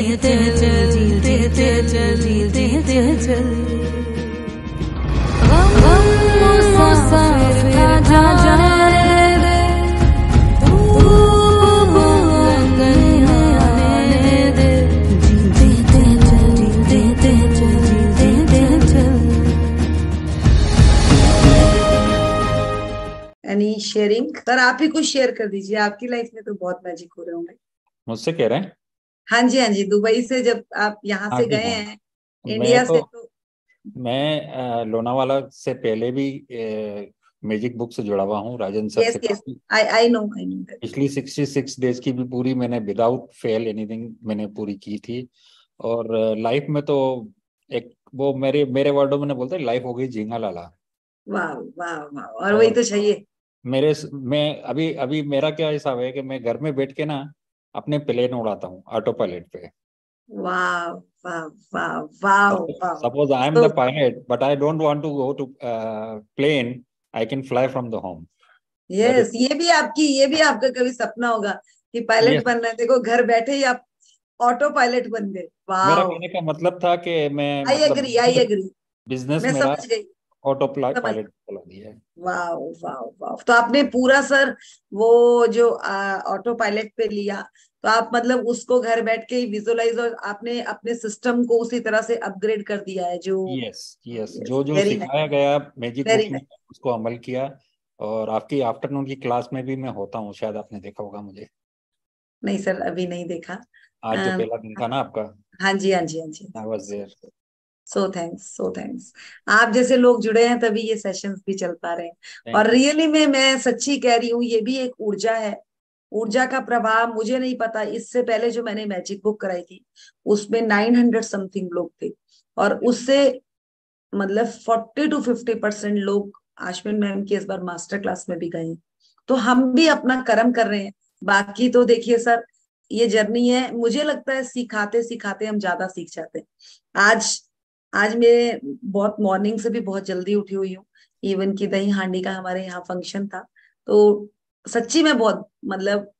जीते चल, जीते चल, जीते चल। गम मुसाफिर था जाने दे, तू अंगन आने दे। जीते चल, जीते चल, जीते चल। Any sharing? सर आप ही कुछ शेयर कर दीजिए, आपकी लाइफ में तो बहुत मैजिक हो रहे होंगे। मुझसे कह रहे हैं? हाँ जी, हाँ जी, दुबई से जब आप यहाँ हाँ से जी, गए हाँ। हैं मैं इंडिया तो से, तो मैं लोनावाला से पहले भी मैजिक बुक से जुड़ा हुआ हूँ, राजन सर यस से यस, काफी। I know that. पिछली 66 डेज की भी पूरी मैंने विदाउट फेल एनीथिंग मैंने पूरी की थी। और लाइफ में तो एक वो मेरे मेरे वर्डों में बोलते हैं, लाइफ हो गई झींगा लाला। वाह वाह वाह, और वही और तो चाहिए। मैं अभी अभी मेरा क्या हिसाब है कि मैं घर में बैठ के ना अपने प्लेन उड़ाता हूँ ऑटो पायलट पे। वाह वाह वाह वाह वाह। सपोज आई एम तो the pilot but I don't want to go to plane, I can fly from the home. That yes, ये भी आपका कभी सपना होगा कि पायलट इज, बनना है। देखो घर बैठे ही आप ऑटो पायलट बन गए। मेरा वाह, कहने का मतलब था कि मैं आई मतलब एग्री, आई एग्री। बिजनेस मैं मेरा समझ गई, ऑटो समझ। पायलट चला दिया है। वाह वाह वाह, तो आपने पूरा सर वो जो ऑटो पायलट पे लिया, तो आप मतलब उसको घर बैठ के ही विजुअलाइज, और आपने अपने सिस्टम को उसी तरह से अपग्रेड कर दिया है जो। यस यस, यस, जो जो वेरी नाइस, सिखाया गया मैजिक वेरी बुक में नाइस। उसको अमल किया। और आपकी आफ्टरनून की क्लास में भी मैं होता हूँ, शायद आपने देखा होगा मुझे। नहीं सर, अभी नहीं देखा। आज जो अम, पहला दिन था ना आपका, हाँ जी, हाँ जी, हाँ जी। I was there. So thanks, so thanks. आप जैसे लोग जुड़े हैं तभी ये सेशंस भी चल पा रहे हैं। और थैंक यू। रियली में मैं सच्ची कह रही हूँ, ये भी एक ऊर्जा है। ऊर्जा का प्रभाव मुझे नहीं पता, इससे पहले जो मैंने मैजिक बुक कराई थी उसमें 900 समथिंग लोग थे, और उससे मतलब 40 to 50% लोग आश्विन मैम की इस बार मास्टर क्लास में भी गए हैं। तो हम भी अपना कर्म कर रहे हैं। बाकी तो देखिए सर, ये जर्नी है, मुझे लगता है सिखाते सिखाते हम ज्यादा सीख जाते हैं। आज आज मैं बहुत मॉर्निंग से भी बहुत जल्दी उठी हुई हूँ। इवन की दही हांडी का हमारे यहाँ फंक्शन था, तो सच्ची में बहुत मतलब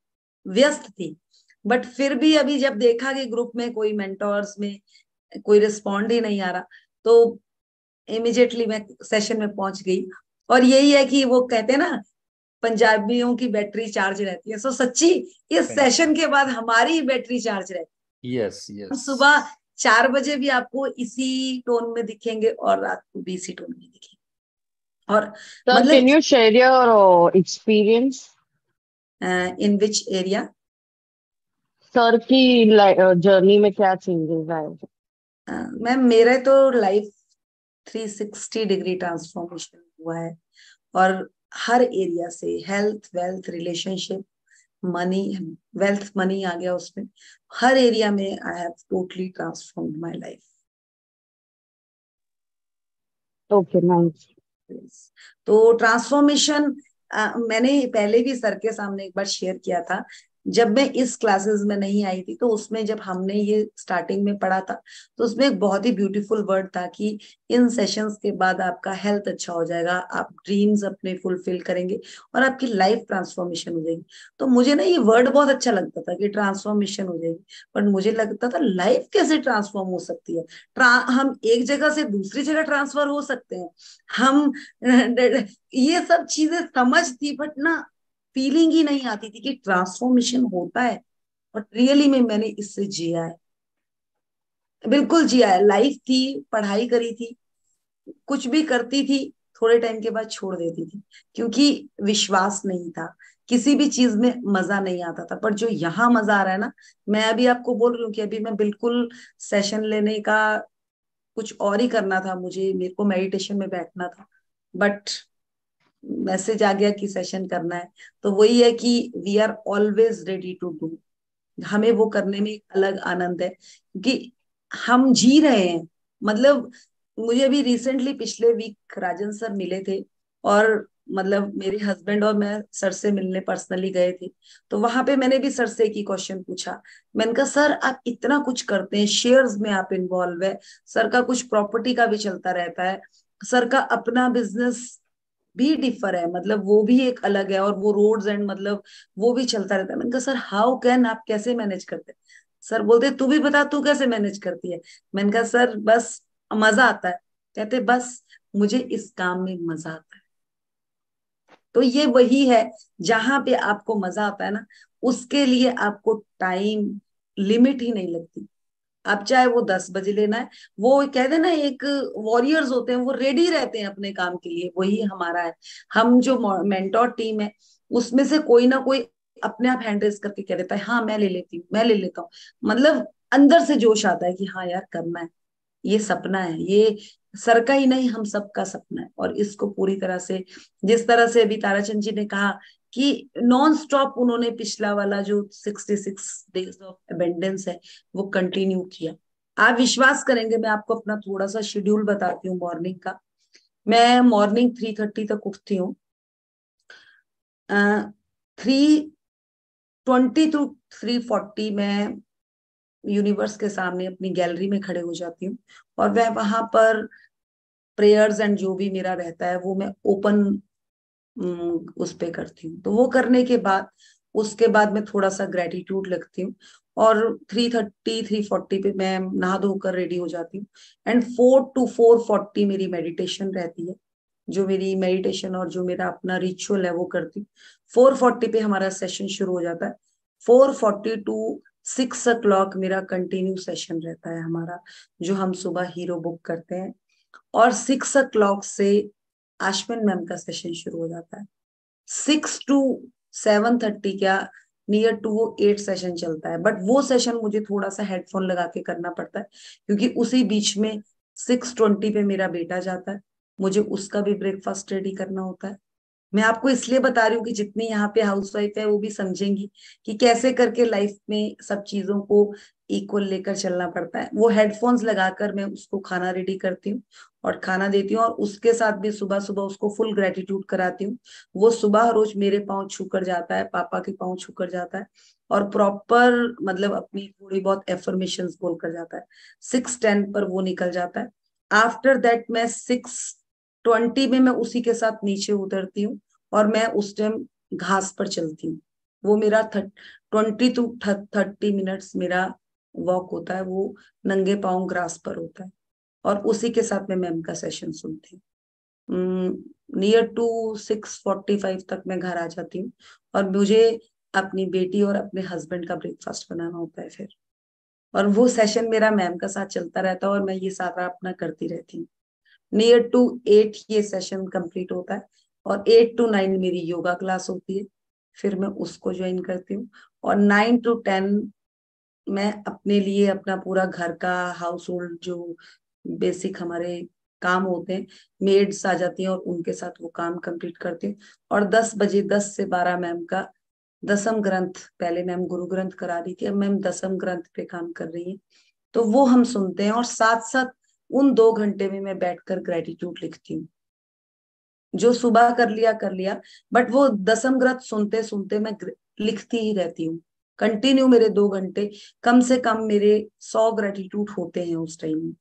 व्यस्त थी। बट फिर भी अभी जब देखा कि ग्रुप में कोई मेंटोर्स में कोई रिस्पॉन्ड ही नहीं आ रहा, तो इमिजिएटली मैं सेशन में पहुंच गई। और यही है कि वो कहते हैं ना, पंजाबियों की बैटरी चार्ज रहती है। सो सच्ची इस थैंक सेशन के बाद हमारी बैटरी चार्ज रहती यू। यस है। हम यस। सुबह 4 बजे भी आपको इसी टोन में दिखेंगे और रात को भी इसी टोन में दिखेंगे। और Sir, मतलब can you share your experience? In which area? Sir की जर्नी में क्या चेंजेस आए? मैम मेरे तो लाइफ 360 डिग्री ट्रांसफॉर्मेशन हुआ है। और हर एरिया से, health, wealth, relationship, money, wealth money आ गया उसमें। हर एरिया में I have totally transformed my life. Okay, nice. तो ट्रांसफॉर्मेशन मैंने पहले भी सर के सामने एक बार शेयर किया था। जब मैं इस क्लासेस में नहीं आई थी, तो उसमें जब हमने ये स्टार्टिंग में पढ़ा था, तो उसमें एक बहुत ही ब्यूटीफुल वर्ड था कि इन सेशंस के बाद आपका हेल्थ अच्छा हो जाएगा, आप ड्रीम्स अपने फुलफिल करेंगे और आपकी लाइफ ट्रांसफॉर्मेशन हो जाएगी। तो मुझे ना ये वर्ड बहुत अच्छा लगता था कि ट्रांसफॉर्मेशन हो जाएगी, बट मुझे लगता था लाइफ कैसे ट्रांसफॉर्म हो सकती है। हम एक जगह से दूसरी जगह ट्रांसफर हो सकते हैं, हम ये सब चीजें समझ थी, बट ना फीलिंग ही नहीं आती थी कि ट्रांसफॉर्मेशन होता है। और रियली में मैंने इससे जिया है, बिल्कुल जिया है। लाइफ थी, पढ़ाई करी थी, कुछ भी करती थी, थोड़े टाइम के बाद छोड़ देती थी, क्योंकि विश्वास नहीं था, किसी भी चीज में मजा नहीं आता था। पर जो यहाँ मजा आ रहा है ना, मैं अभी आपको बोल रही हूँ कि अभी मैं बिल्कुल सेशन लेने का कुछ और ही करना था, मुझे मेरे को मेडिटेशन में बैठना था, बट मैसेज आ गया कि सेशन करना है। तो वही है कि we are always ready to do. हमें वो करने में एक अलग आनंद है, क्योंकि हम जी रहे हैं। मतलब मुझे अभी रिसेंटली पिछले वीक राजन सर मिले थे, और मतलब मेरे हस्बैंड और मैं सर से मिलने पर्सनली गए थे। तो वहां पे मैंने भी सर से एक ही क्वेश्चन पूछा। मैंने कहा सर आप इतना कुछ करते हैं, शेयर्स में आप इन्वॉल्व है, सर का कुछ प्रॉपर्टी का भी चलता रहता है, सर का अपना बिजनेस भी डिफर है, मतलब वो भी एक अलग है, और वो रोड्स एंड मतलब वो भी चलता रहता है। मैंने कहा सर हाउ कैन, आप कैसे मैनेज करते हैं? सर बोलते तू भी बता तू कैसे मैनेज करती है। मैंने कहा सर बस मजा आता है। कहते बस मुझे इस काम में मजा आता है। तो ये वही है, जहां पे आपको मजा आता है ना, उसके लिए आपको टाइम लिमिट ही नहीं लगती। अब चाहे वो 10 बजे लेना है, वो कहते हैं ना एक वॉरियर्स होते हैं, वो रेडी रहते हैं अपने काम के लिए, वही हमारा है। हम जो मेंटोर टीम है, उसमें से कोई ना कोई अपने आप हैंड रेस करके कह देता है हाँ मैं ले लेती हूँ, मैं ले लेता हूँ। मतलब अंदर से जोश आता है कि हाँ यार करना है, ये सपना है, ये सर का ही नहीं हम सबका सपना है। और इसको पूरी तरह से, जिस तरह से अभी ताराचंद जी ने कहा कि नॉन स्टॉप उन्होंने पिछला वाला जो 66 डेज ऑफ अबेंडेंस है वो कंटिन्यू किया। आप विश्वास करेंगे, मैं आपको अपना थोड़ा सा शेड्यूल बताती हूँ मॉर्निंग का। मैं मॉर्निंग 3:30 तक उठती हूँ। 3:20 to 3:40 में यूनिवर्स के सामने अपनी गैलरी में खड़े हो जाती हूँ, और वह वहां पर प्रेयर्स एंड जो भी मेरा रहता है वो मैं ओपन उस पे करती हूँ। तो वो करने के बाद, उसके बाद मैं थोड़ा सा ग्रेटिट्यूड लिखती हूँ, और 3:30 3:40 पे मैं नहा धोकर रेडी हो जाती हूँ। एंड 4 to 4:40 मेरी मेडिटेशन रहती है, जो मेरी मेडिटेशन और जो मेरा अपना रिचुअल है वो करती हूँ। 4:40 पे हमारा सेशन शुरू हो जाता है। 4:40 to 6 o'clock मेरा कंटिन्यू सेशन रहता है हमारा, जो हम सुबह हीरो बुक करते हैं। और 6 o'clock से आशविन मैम का सेशन शुरू हो जाता है। 6 to 7:30 क्या नियर टू वो 8 सेशन चलता है। बट वो सेशन मुझे थोड़ा सा हेडफोन लगा के करना पड़ता है, क्योंकि उसी बीच में 6:20 पे मेरा बेटा जाता है, मुझे उसका भी ब्रेकफास्ट रेडी करना होता है। मैं आपको इसलिए बता रही हूँ कि जितनी यहाँ पे हाउसवाइफ है वो भी समझेंगी कि कैसे करके लाइफ में सब चीजों को इक्वल लेकर चलना पड़ता है। वो हेडफोन्स लगाकर मैं उसको खाना रेडी करती हूँ और खाना देती हूँ, और उसके साथ भी सुबह सुबह उसको फुल ग्रेटिट्यूड कराती हूँ। वो सुबह रोज मेरे पाँव छूकर जाता है, पापा के पाँव छूकर जाता है, और प्रॉपर मतलब अपनी थोड़ी बहुत एफर्मेशंस बोलकर जाता है। 6:10 पर वो निकल जाता है। आफ्टर दैट मैं 6:20 में मैं उसी के साथ नीचे उतरती हूँ, और मैं उस टाइम घास पर चलती हूँ। वो मेरा 20 to 30 मिनट्स मेरा वॉक होता है, वो नंगे पाँव ग्रास पर होता है। और उसी के साथ मैं मैम का सेशन सुनती हूँ। नियर टू 6:45 तक मैं घर आ जाती हूँ, और मुझे अपनी बेटी और अपने हस्बैंड का ब्रेकफास्ट बनाना होता है फिर। और वो सेशन मेरा मैम का साथ चलता रहता है, और मैं ये सारा अपना करती रहती हूँ। नियर टू 8 ये सेशन कंप्लीट होता है, और 8 to 9 मेरी योगा क्लास होती है, फिर मैं उसको ज्वाइन करती हूँ। और 9 to 10 मैं अपने लिए अपना पूरा घर का हाउस होल्ड जो बेसिक हमारे काम होते हैं, मेड्स आ जाती हैं और उनके साथ वो काम कंप्लीट करती हूँ। और 10 बजे 10 से 12 मैम का दसम ग्रंथ, पहले मैम गुरु ग्रंथ करा रही थी, अब मैम दसम ग्रंथ पे काम कर रही है, तो वो हम सुनते हैं। और साथ साथ उन 2 घंटे में मैं बैठकर ग्रेटिट्यूड लिखती हूँ। जो सुबह कर लिया, बट वो दसम ग्रंथ सुनते सुनते मैं लिखती ही रहती हूँ कंटिन्यू। मेरे 2 घंटे, कम से कम मेरे 100 ग्रेटिट्यूड होते हैं उस टाइम में।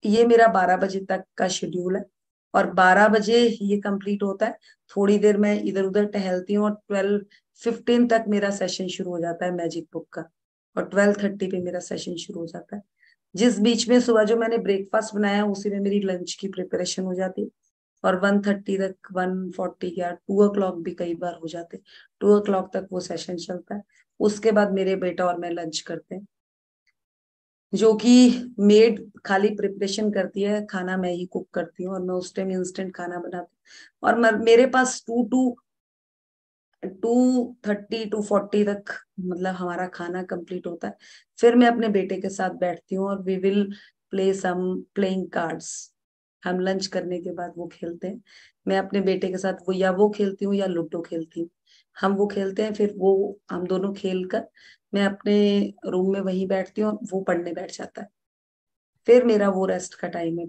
ये मेरा 12 बजे तक का शेड्यूल है, और 12 बजे ये कंप्लीट होता है। थोड़ी देर मैं इधर उधर टहलती हूँ, और 12:15 तक मेरा सेशन शुरू हो जाता है मैजिक बुक का, और 12:30 पे मेरा सेशन शुरू हो जाता है। जिस बीच में सुबह जो मैंने ब्रेकफास्ट बनाया उसी में मेरी लंच की प्रिपरेशन हो जाती है। और 1:30 तक, 1:40 या 2 o'clock भी कई बार हो जाते, 2 o'clock तक वो सेशन चलता है। उसके बाद मेरे बेटा और मैं लंच करते हैं, जो कि मेड खाली प्रिपरेशन करती है, खाना मैं ही कुक करती हूँ, और मैं उस टाइम इंस्टेंट खाना बनाती हूँ। और मेरे पास 2:30 to 2:40 तक मतलब हमारा खाना कंप्लीट होता है। फिर मैं अपने बेटे के साथ बैठती हूँ, और we will play some playing cards. हम लंच करने के बाद वो खेलते हैं। मैं अपने बेटे के साथ वो खेलती हूँ या लूडो खेलती हूँ। हम वो खेलते हैं, फिर वो हम दोनों खेल कर मैं अपने रूम में वही बैठती हूँ, और वो पढ़ने बैठ जाता है। फिर मेरा वो रेस्ट का टाइम है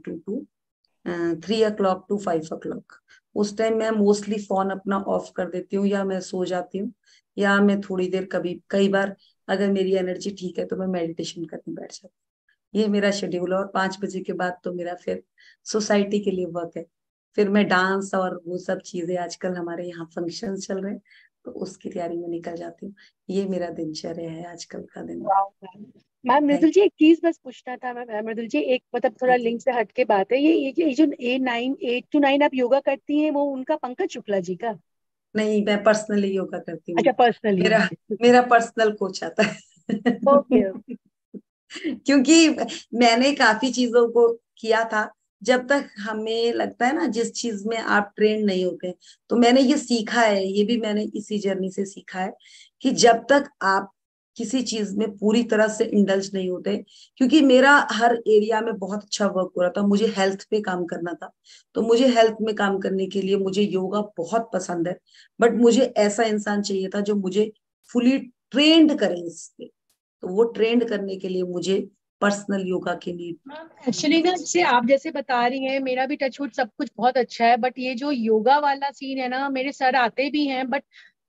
3 o'clock to 5 o'clock। उस टाइम मैं मोस्टली फोन अपना ऑफ कर देती हूँ, या मैं सो जाती हूँ, या मैं थोड़ी देर कभी कई बार अगर मेरी एनर्जी ठीक है तो मैं मेडिटेशन करने बैठ जाती हूँ। ये मेरा शेड्यूल है। और 5 बजे के बाद तो मेरा फिर सोसाइटी के लिए वर्क है। फिर मैं डांस और वो सब चीजें, आजकल हमारे यहाँ फंक्शन चल रहे हैं तो उसकी तैयारी में निकल जाती हूँ। ये मेरा दिनचर्या है आजकल का दिन। Wow ma'am. मैम थैंक मृदुल जी एक चीज बस पूछना था मैम, मृदुल जी एक मतलब थोड़ा हाँ लिंक जी। से हट के बात है, ये जो A9 8 to 9 आप योगा करती हैं वो उनका पंकज शुक्ला जी का? नहीं, मैं पर्सनली योगा करती हूँ। अच्छा पर्सनली, मेरा ओके मेरा पर्सनल कोच आता है। ओके। क्योंकि मैंने काफी चीजों को किया था। जब तक हमें लगता है ना, जिस चीज में आप ट्रेन नहीं होते, तो मैंने ये सीखा है, ये भी मैंने इसी जर्नी से सीखा है कि जब तक आप किसी चीज में पूरी तरह से इंडल्ज नहीं होते, क्योंकि मेरा हर एरिया में बहुत अच्छा वर्क हो रहा था, मुझे हेल्थ पे काम करना था, तो मुझे हेल्थ में काम करने के लिए मुझे योगा बहुत पसंद है। बट मुझे ऐसा इंसान चाहिए था जो मुझे फुली ट्रेंड करे इससे। तो वो ट्रेंड करने के लिए मुझे पर्सनल योगा की नीड मैम एक्चुअली ना जैसे आप जैसे बता रही हैं, मेरा भी टचवुड सब कुछ बहुत अच्छा है, बट ये जो योगा वाला सीन है ना, मेरे सर आते भी हैं, बट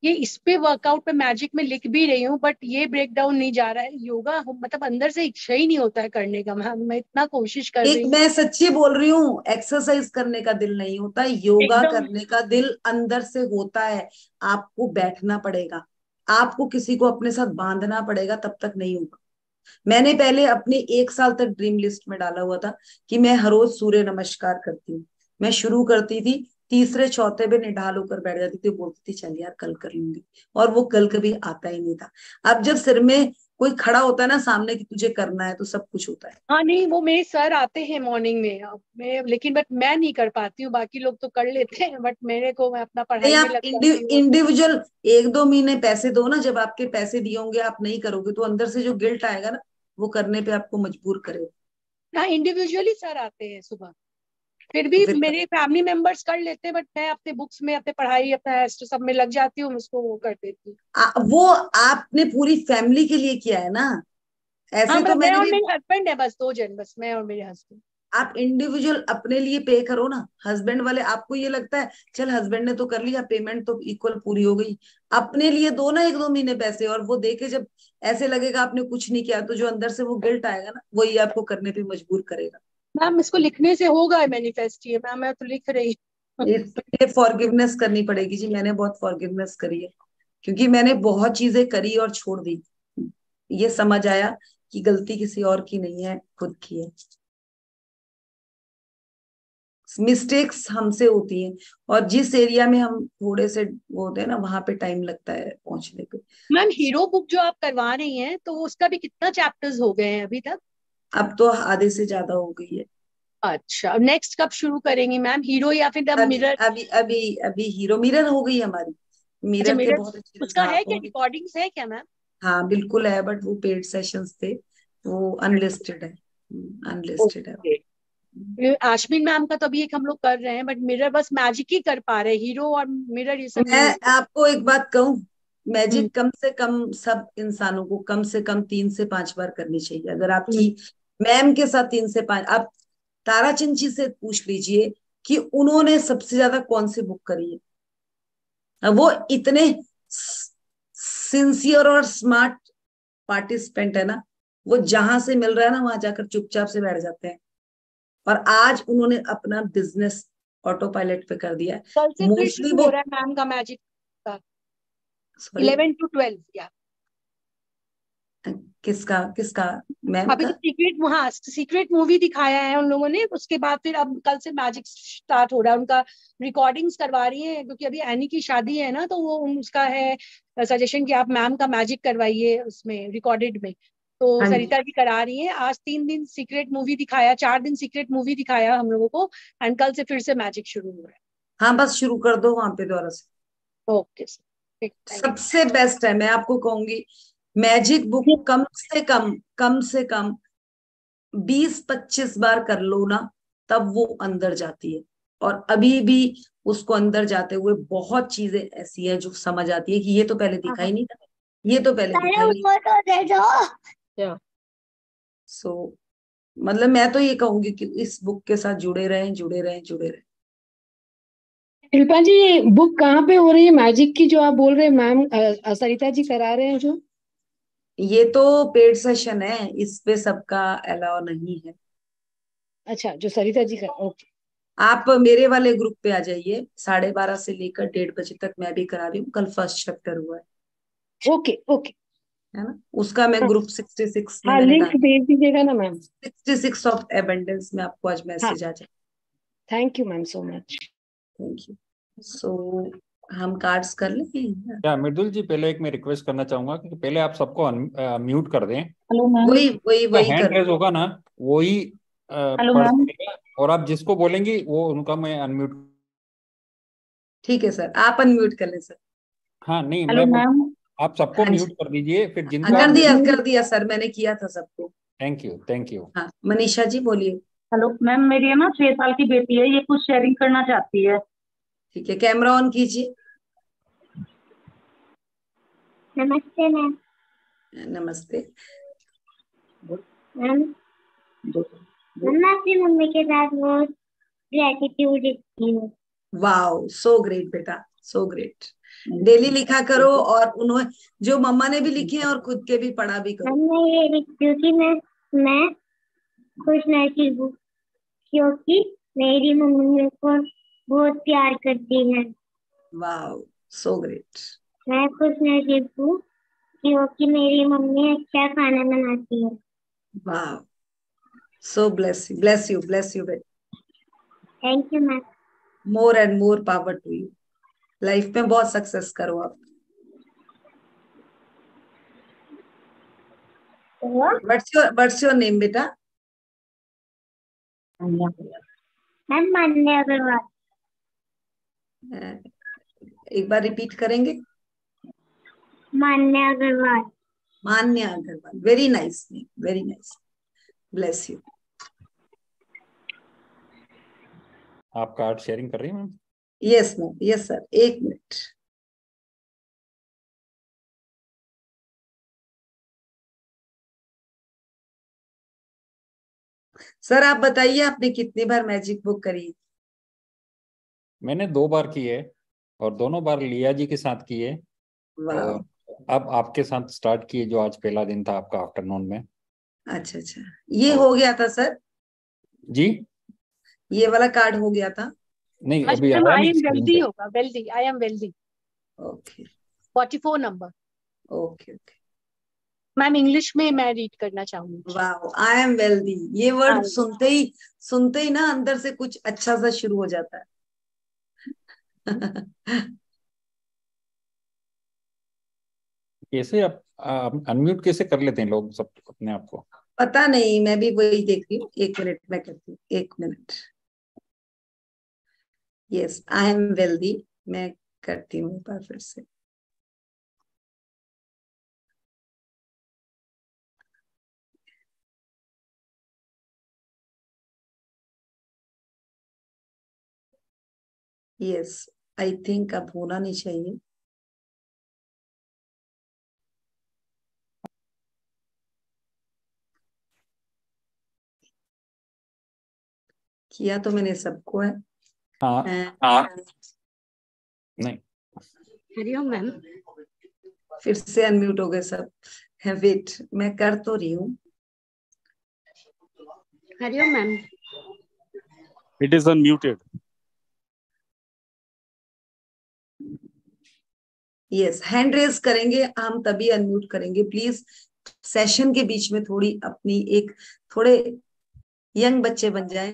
ये इस पे वर्कआउट पे मैजिक में लिख भी रही हूँ, बट ये ब्रेक डाउन नहीं जा रहा है योगा, मतलब अंदर से इच्छा ही नहीं होता है करने का। मैं इतना कोशिश कर रही एक, हूँ मैं सच्ची बोल रही हूँ, एक्सरसाइज करने का दिल नहीं होता, योगा एकदम। करने का दिल अंदर से होता है। आपको बैठना पड़ेगा, आपको किसी को अपने साथ बांधना पड़ेगा, तब तक नहीं होगा। मैंने पहले अपने 1 साल तक ड्रीम लिस्ट में डाला हुआ था कि मैं हर रोज सूर्य नमस्कार करती हूँ। मैं शुरू करती थी, तीसरे चौथे पे निढाल होकर बैठ जाती थी, बोलती थी चल यार कल कर लूंगी, और वो कल कभी आता ही नहीं था। अब जब सिर में कोई खड़ा होता है ना सामने कि तुझे करना है, तो सब कुछ होता है। हाँ नहीं वो मेरे सर आते हैं मॉर्निंग में, अब मैं लेकिन बट मैं नहीं कर पाती हूँ, बाकी लोग तो कर लेते हैं, बट मेरे को मैं अपना नहीं, पढ़ाई में आप लग जाती हूँ। इंडिविजुअल 1-2 महीने पैसे दो ना, जब आपके पैसे दिए होंगे आप नहीं करोगे, तो अंदर से जो गिल्ट आएगा ना, वो करने पे आपको मजबूर करेगा। हाँ इंडिविजुअली सर आते हैं सुबह, फिर तो भी फिर मेरे फैमिली मेंबर्स कर लेते हैं, बट मैं अपने बुक्स में अपने पढ़ाई अपना सब में लग जाती हूँ, उसको वो कर देती हूँ। वो आपने पूरी फैमिली के लिए किया है ना। हाँ ऐसे तो मतलब मैं मैंने और भी, मेरे हस्बैंड है, बस 2 जन, बस मैं और मेरे हस्बैंड। आप इंडिविजुअल अपने लिए पे करो ना। हस्बैंड वाले, आपको ये लगता है चल हस्बैंड ने तो कर लिया, पेमेंट तो इक्वल पूरी हो गई, अपने लिए दो ना 1-2 महीने पैसे, और वो दे के जब ऐसे लगेगा आपने कुछ नहीं किया, तो जो अंदर से वो गिल्ट आएगा ना, वही आपको करने पे मजबूर करेगा। मैम इसको लिखने से होगा मैनिफेस्ट, ये मैम मैं तो लिख रही हूँ। इसके लिए फॉरगिवनेस करनी पड़ेगी जी। मैंने बहुत फॉरगिवनेस करी है, क्योंकि मैंने बहुत चीजें करी और छोड़ दी। ये समझ आया कि गलती किसी और की नहीं है, खुद की है। मिस्टेक्स हमसे होती हैं, और जिस एरिया में हम थोड़े से वो होते हैं ना, वहां पे टाइम लगता है पहुंचने पे। मैम हीरो बुक जो आप करवा रही हैं, तो उसका भी कितना चैप्टर्स हो गए हैं अभी तक? अब तो आधे से ज्यादा हो गई है। अच्छा नेक्स्ट कब शुरू करेंगी मैम, हीरो या फिर द अभी मिरर? अभी अभी अभी हीरो मिरर हो गई हमारी। अच्छा मिरर के मिरर, बहुत अच्छे, उसका हाँ है क्या बहुत अच्छे। रिकॉर्डिंग्स है क्या मैम? हाँ बिल्कुल है, बट वो पेड सेशंस थे, वो अनलिस्टेड है। अनलिस्टेड है। ओके। ये आश्विन मैम का तो अभी एक हम लोग कर रहे हैं, बट मिरर बस मैजिक ही कर पा रहे हैं, हीरो और मिरर ये सब मैं नहीं हो पा आपको एक बात कहूं, हम्म मैजिक कम से कम सब इंसानों को कम से कम 3 से 5 बार करनी चाहिए। अगर हम्म। आपकी मैम के साथ 3 से 5, आप तारा चिंची से पूछ लीजिए कि उन्होंने सबसे ज्यादा कौन सी बुक करी है। अब वो इतने सिंसियर और स्मार्ट पार्टिसिपेंट है ना, वो जहां से मिल रहा है ना, वहां जाकर चुपचाप से बैठ जाते हैं। और आज उन्होंने अपना बिजनेस ऑटो पायलट पे कर दिया है। कल से फिर मोस्टली शुरू वो, हो रहा है मैम का मैजिक का, सॉरी, 11 to 12 या किसका किसका, मैम अभी तो का? सीक्रेट, हाँ सीक्रेट मूवी दिखाया है उन लोगों ने, उसके बाद फिर अब कल से मैजिक स्टार्ट हो रहा है उनका। रिकॉर्डिंग्स करवा रही है क्योंकि अभी एनी की शादी है ना, तो वो उसका है सजेशन कि आप मैम का मैजिक करवाइए उसमें रिकॉर्डेड में, तो हाँ जी। सरिता जी करा रही है। आज 3 दिन सीक्रेट मूवी दिखाया, 4 दिन सीक्रेट मूवी दिखाया हम लोगों को, एंड कल से फिर से मैजिक शुरू हो रहा हाँ बस शुरू कर दो वहां पे दोबारा से। है। ओके सर, थैंक सबसे बेस्ट है, मैं आपको कहूंगी, मैजिक बुक यू। कम से कम 20-25 बार कर लो ना, तब वो अंदर जाती है। और अभी भी उसको अंदर जाते हुए बहुत चीजें ऐसी है जो समझ आती है कि ये तो पहले दिखा ही नहीं था, ये तो पहले दिखा ही नहीं। या सो मतलब मैं तो ये कहूंगी कि इस बुक के साथ जुड़े रहें, जुड़े रहें, जुड़े रहें। शिल्पा जी ये बुक कहाँ पे हो रही है मैजिक की जो आप बोल रहे हैं मैम, सरिता जी करा रहे हैं जो? ये तो पेड सेशन है, इस पे सबका अलाउ नहीं है। अच्छा जो सरिता जी का, ओके। आप मेरे वाले ग्रुप पे आ जाइए, 12:30 से लेकर 1:30 बजे तक मैं भी करा रही हूँ। कल फर्स्ट चैप्टर हुआ ओके ओके। है ना, उसका मैं हाँ ग्रुप 66 में हाँ, मैंने लिंक डाला। भेज दीजिएगा ना मैम। 66 ऑफ एबंडेंस में आपको आज हाँ, मैसेज आ जाए। Thank you ma'am so much. Thank you. So हम कार्ड्स कर लेंगे। क्या मृदुल जी, पहले एक मैं रिक्वेस्ट करना चाहूंगा कि पहले आप सबको म्यूट कर दें। Hello ma'am. वही वही वही हैंड कर रेज होगा ना, वही हेलो पढ़ मैम। सकेगा, और आप जिसको बोलेंगी वो उनका मैं अनम्यूट। ठीक है सर, आप अनम्यूट कर लें सर। हाँ नहीं, हेलो मैं मैम। आप सबको हाँ म्यूट जी, कर दीजिए, फिर हाँ, जिनको कर मैम दिया अनम्यूट। कर दिया सर, मैंने किया था सबको। Thank you, thank you. हाँ, मनीषा जी बोलिए। हेलो मैम, मेरी है ना 6 साल की बेटी है, ये कुछ शेयरिंग करना चाहती है। ठीक है, कैमरा ऑन कीजिए। नमस्ते मैम। नमस्ते। मैम मैं अपनी मम्मी के साथ बहुत ग्रेटिट्यूड लिखती हूँ। वाओ, सो ग्रेट बेटा, सो ग्रेट। डेली लिखा करो, और उन्होंने जो मम्मा ने भी लिखे हैं और खुद के भी पढ़ा भी करो। मैम मैं ये लिखती हूँ कि मैं खुश नसीब हूँ क्योंकि मेरी मम्मी मेरे को बहुत प्यार करती है। Wow, so great. मैं खुश नसीब हूँ क्योंकि मेरी मम्मी अच्छा खाना बनाती है। Wow, so bless you, bless you, bless you बेटा। Thank you ma'am. More and more power to you. Life में बहुत सक्सेस करो आप। व्हाट्स योर नेम बेटा? मैम मान्या अग्रवाल। एक बार रिपीट करेंगे। Manya Agarwal. Manya Agarwal, very nice name, very nice. Bless you. आप कार्ड शेयरिंग कर रही हैं ma'am? Yes ma'am, yes sir, 1 minute. Sir आप बताइए, आपने कितनी बार मैजिक बुक करी? मैंने 2 बार की है, और दोनों बार लिया जी के साथ की है, वाह, और अब आपके साथ स्टार्ट की है, जो आज पहला दिन था आपका आफ्टरनून में। अच्छा अच्छा, ये और हो गया था सर? जी ये वाला कार्ड हो गया था? नहीं, आज अभी मैम आया आई नहीं एम स्क्रीन वेल्दी पे। होगा, wealthy, I am wealthy, okay 44 number. Okay okay. Ma'am English में मैं रीड करना चाहूंगी। वाह, आई एम वेल्दी, ये वर्ड हाँ, सुनते ही ना अंदर से कुछ अच्छा सा शुरू हो जाता है। कैसे आप अनम्यूट कैसे कर लेते हैं लोग सब अपने आप को? पता नहीं, मैं भी वही देख रही हूँ। 1 मिनट में करती हूँ, 1 minute. Yes, I am wealthy, मैं करती हूँ एक बार फिर से। यस, आई थिंक अब होना नहीं चाहिए। किया तो मैंने सबको है। हाँ हाँ, नहीं, हरिओम मैम। फिर से अनम्यूट हो गए सब। वेट, मैं कर तो रही हूँ। Hariom ma'am. It is unmuted. Yes, hand raise करेंगे हम तभी अनम्यूट करेंगे प्लीज। सेशन के बीच में थोड़ी अपनी एक थोड़े यंग बच्चे बन जाएं,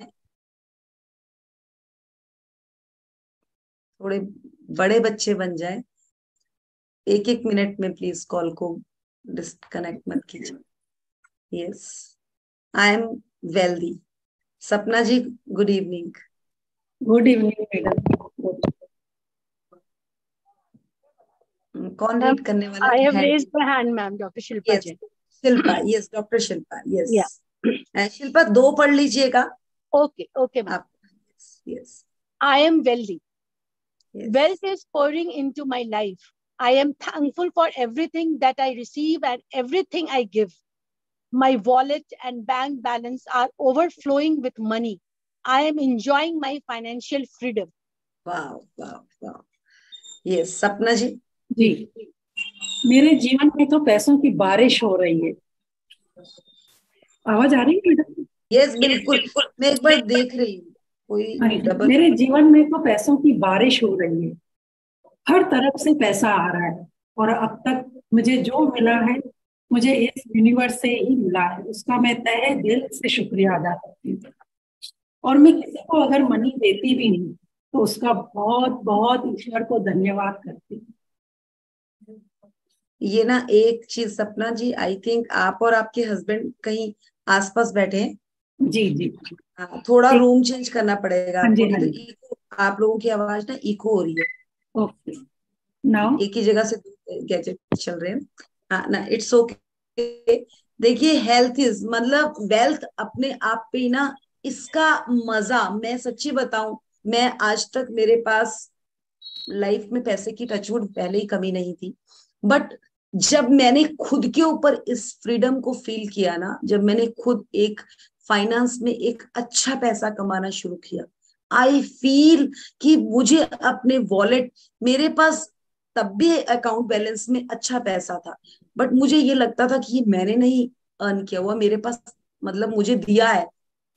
थोड़े बड़े बच्चे बन जाएं। 1-1 मिनट में प्लीज कॉल को डिस्कनेक्ट मत कीजिए। Yes, I am wealthy. Sapna ji, good evening. Good evening madam. कौन मैम रीड करने वाला आई है? Have hand? Raised my hand ma'am, doctor Shilpa yes, Jain. Shilpa, yes doctor Shilpa, yes. या शिल्पा 2 पढ़ लीजिएगा ओके ओके मैम। आप। Yes I am wealthy. Yes. Wealth is pouring into my life. I am thankful for everything that I receive and everything I give. My wallet and bank balance are overflowing with money. I am enjoying my financial freedom. वाह वाह वाह। Yes, सपना जी। जी, मेरे जीवन में तो पैसों की बारिश हो रही है। आवाज आ रही है मैडम? यस बिल्कुल, मैं एक बार देख रही हूँ कोई हाँ जी, डबल। मेरे जीवन में तो पैसों की बारिश हो रही है, हर तरफ से पैसा आ रहा है, और अब तक मुझे जो मिला है मुझे इस यूनिवर्स से ही मिला है, उसका मैं तहे दिल से शुक्रिया अदा करती हूँ। और मैं किसी को अगर मनी देती भी नहीं तो उसका बहुत बहुत ईश्वर को धन्यवाद करती हूँ। ये ना एक चीज सपना जी, आई थिंक आप और आपके हस्बैंड कहीं आसपास बैठे हैं। जी जी। हाँ, थोड़ा रूम चेंज करना पड़ेगा हाँ जी, आपको, नहीं हाँ तो जी। इको, आप लोगों की आवाज ना इको हो रही है। ओके, नाउ एक ही जगह से गैजेट चल रहे हैं। हाँ ना, इट्स ओके। देखिए, हेल्थ इज मतलब वेल्थ अपने आप पे ही ना, इसका मजा मैं सच्ची बताऊं, मैं आज तक मेरे पास लाइफ में पैसे की टचवुड पहले ही कमी नहीं थी, बट जब मैंने खुद के ऊपर इस फ्रीडम को फील किया ना, जब मैंने खुद एक फाइनेंस में एक अच्छा पैसा कमाना शुरू किया, आई फील कि मुझे अपने वॉलेट, मेरे पास तब भी अकाउंट बैलेंस में अच्छा पैसा था, बट मुझे ये लगता था कि ये मैंने नहीं अर्न किया हुआ, मेरे पास मतलब मुझे दिया है।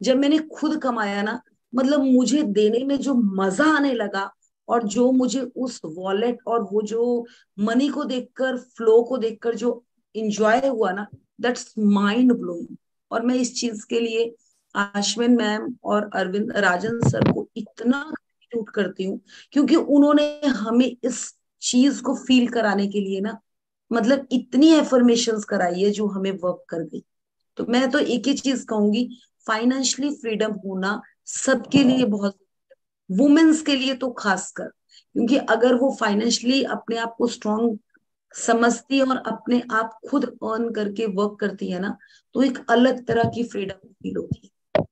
जब मैंने खुद कमाया ना, मतलब मुझे देने में जो मजा आने लगा, और जो मुझे उस वॉलेट और वो जो मनी को देखकर, फ्लो को देखकर जो इंजॉय हुआ ना, दैट्स माइंड ब्लोइंग। और मैं इस चीज के लिए आश्विन मैम और अरविंद राजन सर को इतना ग्रेटिट्यूड करती हूँ, क्योंकि उन्होंने हमें इस चीज को फील कराने के लिए ना, मतलब इतनी एफर्मेशंस कराई है जो हमें वर्क कर गई। तो मैं तो एक ही चीज कहूंगी, फाइनेंशियली फ्रीडम होना सबके लिए बहुत, वुमेन्स के लिए तो खासकर, क्योंकि अगर वो फाइनेंशियली अपने आप को स्ट्रांग समझती है और अपने आप खुद अर्न करके वर्क करती है ना, तो एक अलग तरह की फ्रीडम फील होती है।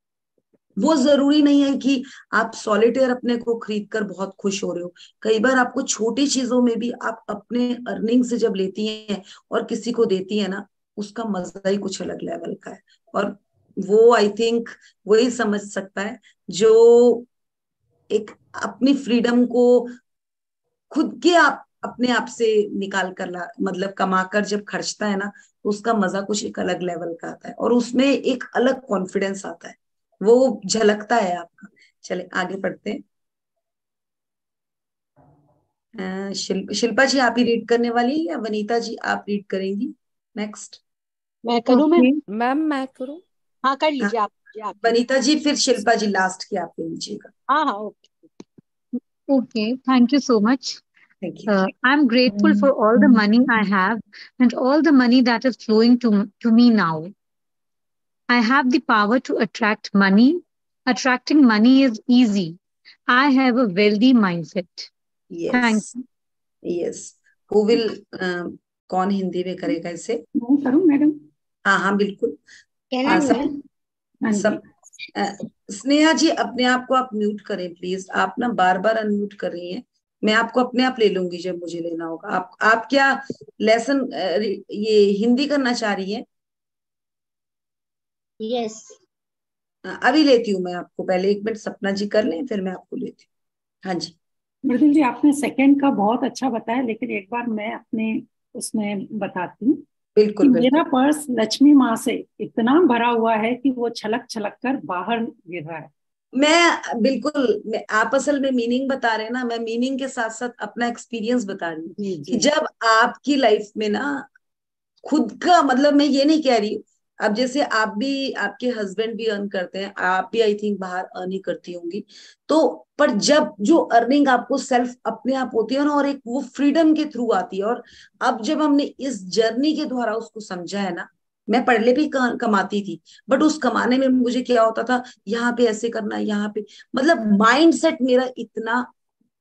वो जरूरी नहीं है कि आप सॉलिटेयर अपने को खरीद कर बहुत खुश हो रहे हो, कई बार आपको छोटी चीजों में भी आप अपने अर्निंग से जब लेती हैं और किसी को देती है ना, उसका मजा ही कुछ अलग लेवल का है। और वो आई थिंक वही समझ सकता है जो एक अपनी फ्रीडम को खुद के आप अपने आप से निकाल कर ला, मतलब कमा कर जब खर्चता है ना, तो उसका मजा कुछ एक अलग लेवल का आता है, और उसमें एक अलग कॉन्फिडेंस आता है, वो झलकता है आपका। चले आगे बढ़ते हैं। शिल्पा जी आप ही रीड करने वाली है या वनीता जी आप रीड करेंगी नेक्स्ट? मैं करूँ ओके, मैम मैं करूँ? हाँ कर हाँ, लीजिए आप वनीता जी फिर शिल्पा जी लास्ट की आप ले लीजिएगा। हाँ हाँ okay. Okay, thank you so much. Thank you. I'm grateful for all the money I have and all the money that is flowing to me now. I have the power to attract money. Attracting money is easy. I have a wealthy mindset. Yes Thank you. Yes, who will, कौन हिंदी में करेगा इसे? मैं करूँ madam? हाँ हाँ बिल्कुल। कहना सब नहीं हाँ जी। सब स्नेहा जी अपने आप को आप म्यूट करें प्लीज, आप ना बार बार अनम्यूट कर रही हैं। मैं आपको अपने आप ले लूंगी जब मुझे लेना होगा। आप क्या लेसन ये हिंदी करना चाह रही हैं? यस। अभी लेती हूँ मैं आपको, पहले एक मिनट सपना जी कर लें फिर मैं आपको लेती हूँ। हाँ जी मृदुल जी, आपने सेकंड का बहुत अच्छा बताया, लेकिन एक बार मैं अपने उसमें बताती हूँ कि बिल्कुल मेरा बिल्कुल। पर्स लक्ष्मी माँ से इतना भरा हुआ है कि वो छलक छलक कर बाहर गिर रहा है। मैं बिल्कुल, आप असल में मीनिंग बता रहे हैं ना, मैं मीनिंग के साथ साथ अपना एक्सपीरियंस बता रही हूँ जी कि जी। जब आपकी लाइफ में ना खुद का, मतलब मैं ये नहीं कह रही हूँ, अब जैसे आप भी, आपके हस्बैंड भी अर्न करते हैं, आप भी आई थिंक बाहर अर्न ही करती होंगी, तो पर जब जो अर्निंग आपको सेल्फ अपने आप होती है ना, और एक वो फ्रीडम के थ्रू आती है, और अब जब हमने इस जर्नी के द्वारा उसको समझा है ना, मैं पहले भी कमाती थी, बट उस कमाने में मुझे क्या होता था, यहाँ पे ऐसे करना, यहाँ पे, मतलब माइंडसेट मेरा इतना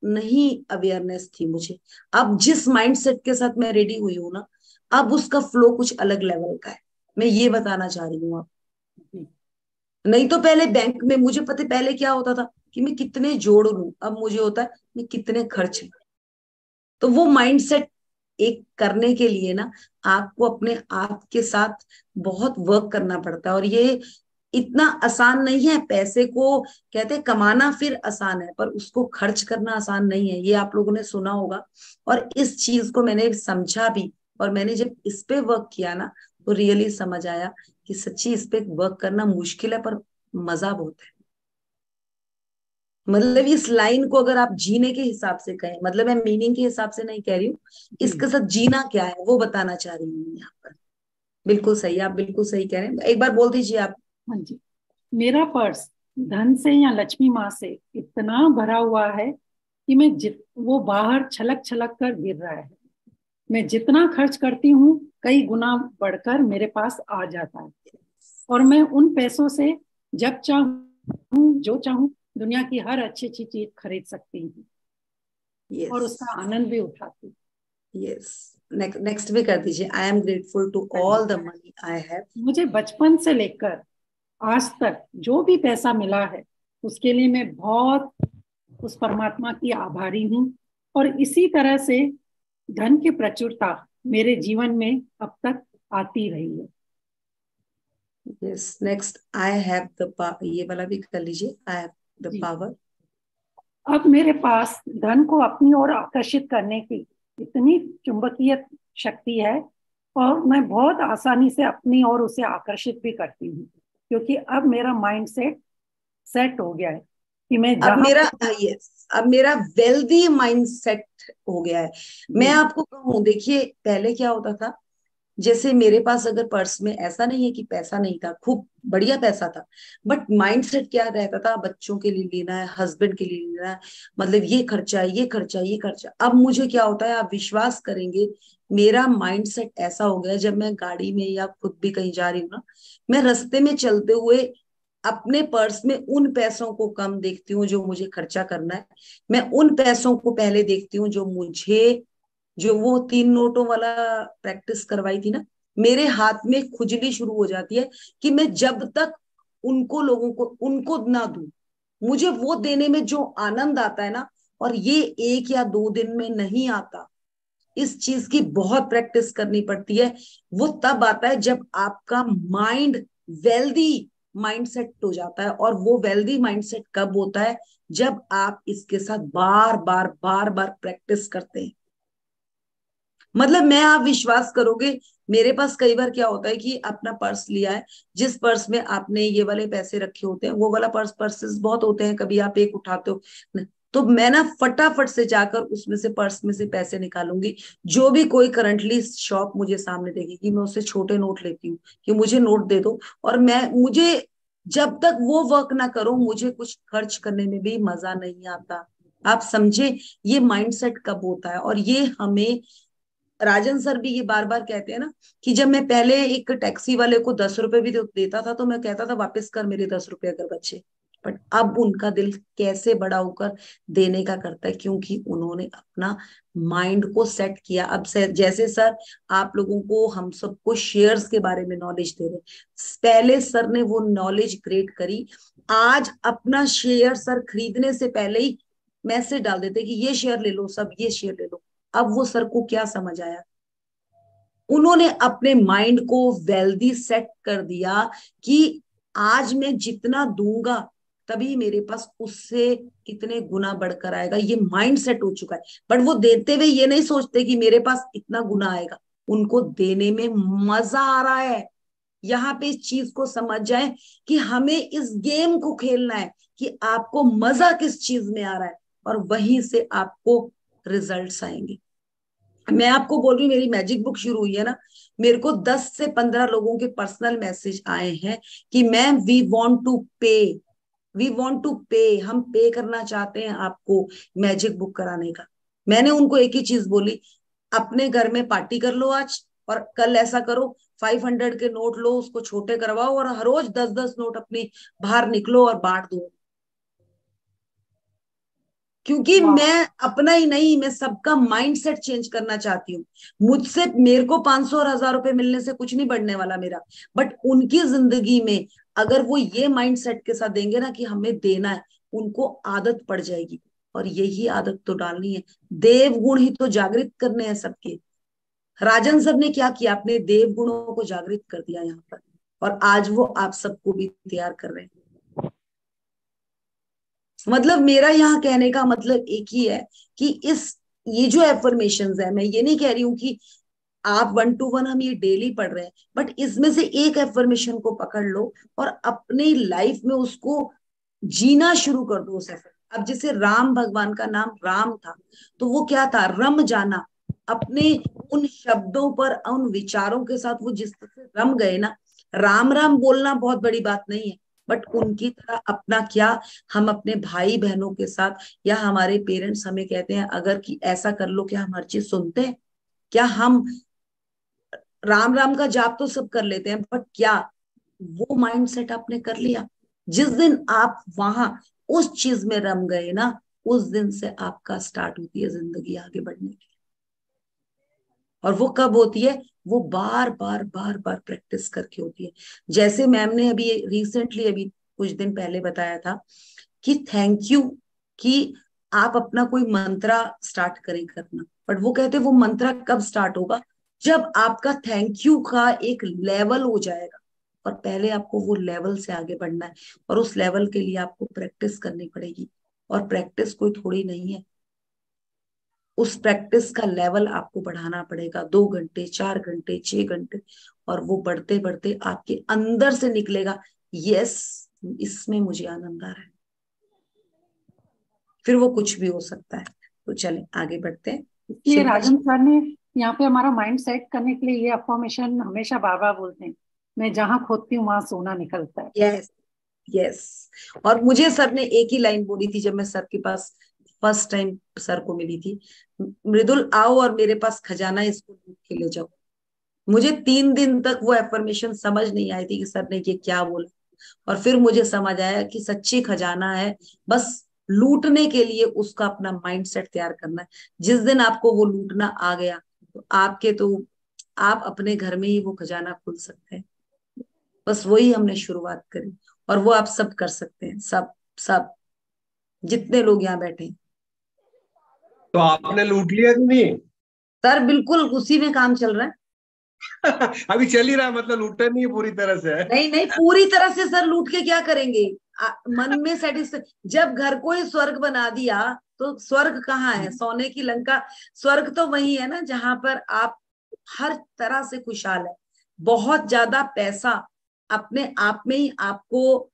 नहीं अवेयरनेस थी मुझे। अब जिस माइंडसेट के साथ मैं रेडी हुई हूँ ना, अब उसका फ्लो कुछ अलग लेवल का है, मैं ये बताना चाह रही हूँ आप। नहीं तो पहले बैंक में मुझे पता, पहले क्या होता था कि मैं कितने जोड़ लूं, अब मुझे होता है मैं कितने खर्च लूं। तो वो माइंडसेट एक करने के लिए ना, आपको अपने आप के साथ बहुत वर्क करना पड़ता है, और ये इतना आसान नहीं है। पैसे को कहते हैं कमाना फिर आसान है, पर उसको खर्च करना आसान नहीं है, ये आप लोगों ने सुना होगा। और इस चीज को मैंने समझा भी, और मैंने जब इस पे वर्क किया ना, तो रियली समझ आया कि सच्ची इस पे वर्क करना मुश्किल है, पर मजा बहुत है। मतलब इस लाइन को अगर आप जीने के हिसाब से कहें, मतलब मैं मीनिंग के हिसाब से नहीं कह रही हूँ, इसके साथ जीना क्या है वो बताना चाह रही हूँ यहाँ पर। बिल्कुल सही, आप बिल्कुल सही कह रहे हैं, एक बार बोल दीजिए आप। हाँ जी, मेरा पर्स धन से या लक्ष्मी माँ से इतना भरा हुआ है कि वो बाहर छलक छलक कर गिर रहा है। मैं जितना खर्च करती हूँ कई गुना बढ़कर मेरे पास आ जाता है, और मैं उन पैसों से जब चाहूँ जो चाहूँ दुनिया की हर अच्छी अच्छी चीज खरीद सकती हूँ, और उसका आनंद भी उठाती हूँ। यस, नेक्स्ट भी कर दीजिए। I am grateful to all the money I have. मुझे बचपन से लेकर आज तक जो भी पैसा मिला है उसके लिए मैं बहुत उस परमात्मा की आभारी हूँ, और इसी तरह से धन की प्रचुरता मेरे जीवन में अब तक आती रही है। Yes, next I have the power, ये वाला भी कर लीजिए। I have the power. अब मेरे पास धन को अपनी ओर आकर्षित करने की इतनी चुंबकीय शक्ति है, और मैं बहुत आसानी से अपनी ओर उसे आकर्षित भी करती हूँ, क्योंकि अब मेरा माइंड सेट हो गया है कि मैं अब मेरा वेल्दी माइंड सेट हो गया है। मैं आपको कहूँ, देखिए पहले क्या होता था, जैसे मेरे पास अगर पर्स में, ऐसा नहीं है कि पैसा नहीं था, खूब बढ़िया पैसा था, बट माइंडसेट क्या रहता था, बच्चों के लिए लेना है, हस्बैंड के लिए लेना है, मतलब ये खर्चा है, ये खर्चा, ये खर्चा। अब मुझे क्या होता है, आप विश्वास करेंगे, मेरा माइंडसेट ऐसा हो गया, जब मैं गाड़ी में या खुद भी कहीं जा रही हूँ ना, मैं रास्ते में चलते हुए अपने पर्स में उन पैसों को कम देखती हूँ जो मुझे खर्चा करना है। मैं उन पैसों को पहले देखती हूँ जो वो 3 नोटों वाला प्रैक्टिस करवाई थी ना, मेरे हाथ में खुजली शुरू हो जाती है कि मैं जब तक उनको ना दूं, मुझे वो देने में जो आनंद आता है ना, और ये 1 या 2 दिन में नहीं आता, इस चीज की बहुत प्रैक्टिस करनी पड़ती है। वो तब आता है जब आपका माइंड वेल्दी माइंडसेट हो जाता है। और वो वेल्दी माइंडसेट कब होता है, जब आप इसके साथ बार बार प्रैक्टिस करते हैं। मतलब आप विश्वास करोगे, मेरे पास कई बार क्या होता है कि अपना पर्स लिया है, जिस पर्स में आपने ये वाले पैसे रखे होते हैं, वो वाला पर्सेस बहुत होते हैं, कभी आप एक उठाते हो, तो मैं ना फटाफट से जाकर उसमें से, पर्स में से पैसे निकालूंगी। जो भी कोई करंटली शॉप मुझे सामने देखेगी, मैं उससे छोटे नोट लेती हूँ कि मुझे नोट दे दो। और मुझे जब तक वो वर्क ना करूं, मुझे कुछ खर्च करने में भी मजा नहीं आता। आप समझे ये माइंडसेट कब होता है। और ये हमें राजन सर भी ये बार बार कहते हैं ना, कि जब मैं पहले एक टैक्सी वाले को 10 रुपए भी देता था, तो मैं कहता था वापस कर मेरे 10 रुपए अगर बचे। बट अब उनका दिल कैसे बड़ा होकर देने का करता है, क्योंकि उन्होंने अपना माइंड को सेट किया। अब जैसे सर आप लोगों को, हम सबको शेयर्स के बारे में नॉलेज दे रहे, पहले सर ने वो नॉलेज क्रिएट करी। आज अपना शेयर सर खरीदने से पहले ही मैसेज डाल देते कि ये शेयर ले लो, सब ये शेयर ले लो। अब वो सर को क्या समझ आया, उन्होंने अपने माइंड को वेल्दी सेट कर दिया कि आज मैं जितना दूंगा तभी मेरे पास उससे कितने गुना बढ़कर आएगा। ये माइंड सेट हो चुका है। बट वो देते हुए ये नहीं सोचते कि मेरे पास इतना गुना आएगा, उनको देने में मजा आ रहा है। यहाँ पे इस चीज को समझ जाए कि हमें इस गेम को खेलना है कि आपको मजा किस चीज में आ रहा है, और वहीं से आपको रिजल्ट्स आएंगे। मैं आपको बोल रही हूँ, मेरी मैजिक बुक शुरू हुई है ना, मेरे को 10 से 15 लोगों के पर्सनल मैसेज आए हैं कि मैम वी वांट टू पे, हम पे करना चाहते हैं आपको मैजिक बुक कराने का। मैंने उनको एक ही चीज बोली, अपने घर में पार्टी कर लो आज, और कल ऐसा करो 500 के नोट लो, उसको छोटे करवाओ, और हर रोज 10-10 नोट अपनी बाहर निकलो और बांट दो। क्योंकि मैं अपना ही नहीं, मैं सबका माइंडसेट चेंज करना चाहती हूँ। मुझसे, मेरे को 500 और 1000 रुपए मिलने से कुछ नहीं बढ़ने वाला मेरा, बट उनकी जिंदगी में अगर वो ये माइंडसेट के साथ देंगे ना कि हमें देना है, उनको आदत पड़ जाएगी। और यही आदत तो डालनी है, देव गुण ही तो जागृत करने हैं सबके। राजन सर ने क्या किया, अपने देव गुणों को जागृत कर दिया यहाँ पर, और आज वो आप सबको भी तैयार कर रहे हैं। मतलब मेरा यहाँ कहने का मतलब एक ही है कि ये जो एफर्मेशंस है, मैं ये नहीं कह रही हूँ कि आप 1 to 1 हम ये डेली पढ़ रहे हैं, बट इसमें से एक एफर्मेशन को पकड़ लो और अपनी लाइफ में उसको जीना शुरू कर दो। उस अब जैसे राम भगवान का नाम राम था, तो वो क्या था, रम जाना, अपने उन शब्दों पर, उन विचारों के साथ वो जिस तरह से रम गए ना। राम राम बोलना बहुत बड़ी बात नहीं है, बट उनकी तरह अपना क्या, हम अपने भाई बहनों के साथ, या हमारे पेरेंट्स हमें कहते हैं अगर कि ऐसा कर लो, क्या हम हर चीज सुनते हैं? क्या हम राम राम का जाप तो सब कर लेते हैं, बट क्या वो माइंडसेट आपने कर लिया? जिस दिन आप वहां उस चीज में रम गए ना, उस दिन से आपका स्टार्ट होती है जिंदगी आगे बढ़ने की। और वो कब होती है? वो बार बार बार बार प्रैक्टिस करके होती है। जैसे मैम ने अभी रिसेंटली, अभी कुछ दिन पहले बताया था कि थैंक यू, कि आप अपना कोई मंत्रा स्टार्ट करें करना, बट वो कहते वो मंत्रा कब स्टार्ट होगा? जब आपका थैंक यू का एक लेवल हो जाएगा, और पहले आपको वो लेवल से आगे बढ़ना है, और उस लेवल के लिए आपको प्रैक्टिस करनी पड़ेगी। और प्रैक्टिस कोई थोड़ी नहीं है, उस प्रैक्टिस का लेवल आपको बढ़ाना पड़ेगा, 2 घंटे, 4 घंटे, 6 घंटे, और वो बढ़ते बढ़ते आपके अंदर से निकलेगा, यस, इसमें मुझे आनंद आ रहा है। फिर वो कुछ भी हो सकता है। तो चलें आगे बढ़ते हैं। ये शिल्पा जी। राजन सर ने यहाँ पे हमारा माइंड सेट करने के लिए ये अफर्मेशन हमेशा बार बार बोलते हैं, मैं जहाँ खोदती हूँ वहां सोना निकलता है। Yes yes. और मुझे सर ने एक ही लाइन बोली थी जब मैं सर के पास फर्स्ट टाइम सर को मिली थी, मृदुल आओ और मेरे पास खजाना, इसको लूट के ले जाओ। मुझे 3 दिन तक वो एफर्मेशन समझ नहीं आई थी कि सर ने ये क्या बोला, और फिर मुझे समझ आया कि सच्ची खजाना है, बस लूटने के लिए उसका अपना माइंडसेट तैयार करना है। जिस दिन आपको वो लूटना आ गया, तो आप अपने घर में ही वो खजाना खोल सकते हैं। बस वही हमने शुरुआत करी, और वो आप सब कर सकते हैं, सब सब जितने लोग यहाँ बैठे हैं। तो आपने लूट लिया कि नहीं? सर बिल्कुल उसी में काम चल रहा है। अभी चल ही रहा है, मतलब लूटा नहीं है पूरी तरह से? नहीं नहीं, पूरी तरह से सर लूट के क्या करेंगे? मन में सेटिस्फेक्शन, जब घर को ही स्वर्ग बना दिया, तो स्वर्ग कहाँ है? सोने की लंका। स्वर्ग तो वही है ना जहां पर आप हर तरह से खुशहाल है, बहुत ज्यादा पैसा अपने आप में ही आपको,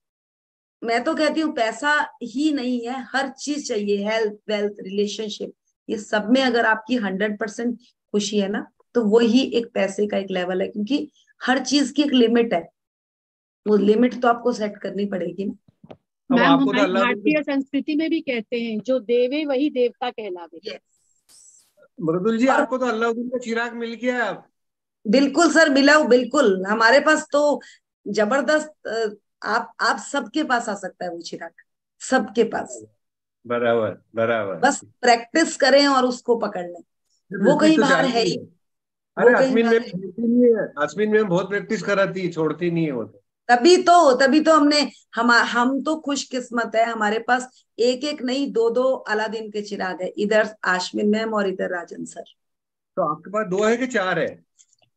मैं तो कहती हूँ पैसा ही नहीं है, हर चीज चाहिए, हेल्थ, वेल्थ, रिलेशनशिप, ये सब में अगर आपकी 100% खुशी है ना, तो वही एक पैसे का एक लेवल है, क्योंकि हर चीज की एक लिमिट है, वो लिमिट तो आपको सेट करनी पड़ेगी ना। अब मैम आपको तो हमारी अल्लाह भारतीय संस्कृति में भी कहते हैं, जो देवे वही देवता कहलावे। मृदुल जी, और आपको तो अल्लाउद्दीन का चिराग मिल गया अब। बिल्कुल सर, मिला हूं, बिल्कुल हमारे पास तो जबरदस्त, आप सबके पास आ सकता है वो चिराग, सबके पास। बराबर बराबर। बस प्रैक्टिस करें और उसको पकड़ लें, वो प्रैक्टिस कहीं तो बाहर है चाहिए। ही, अरे वो कहीं अश्विन मैम बाहर है। छोड़ती नहीं है, अश्विन मैम बहुत प्रैक्टिस कराती है, छोड़ती नहीं है वो तो। तभी तो हम तो खुशकिस्मत है, हमारे पास एक एक नहीं, दो दो अलादीन के चिराग है, इधर आश्विन मैम और इधर राजन सर। तो आपके पास 2 है कि 4 है?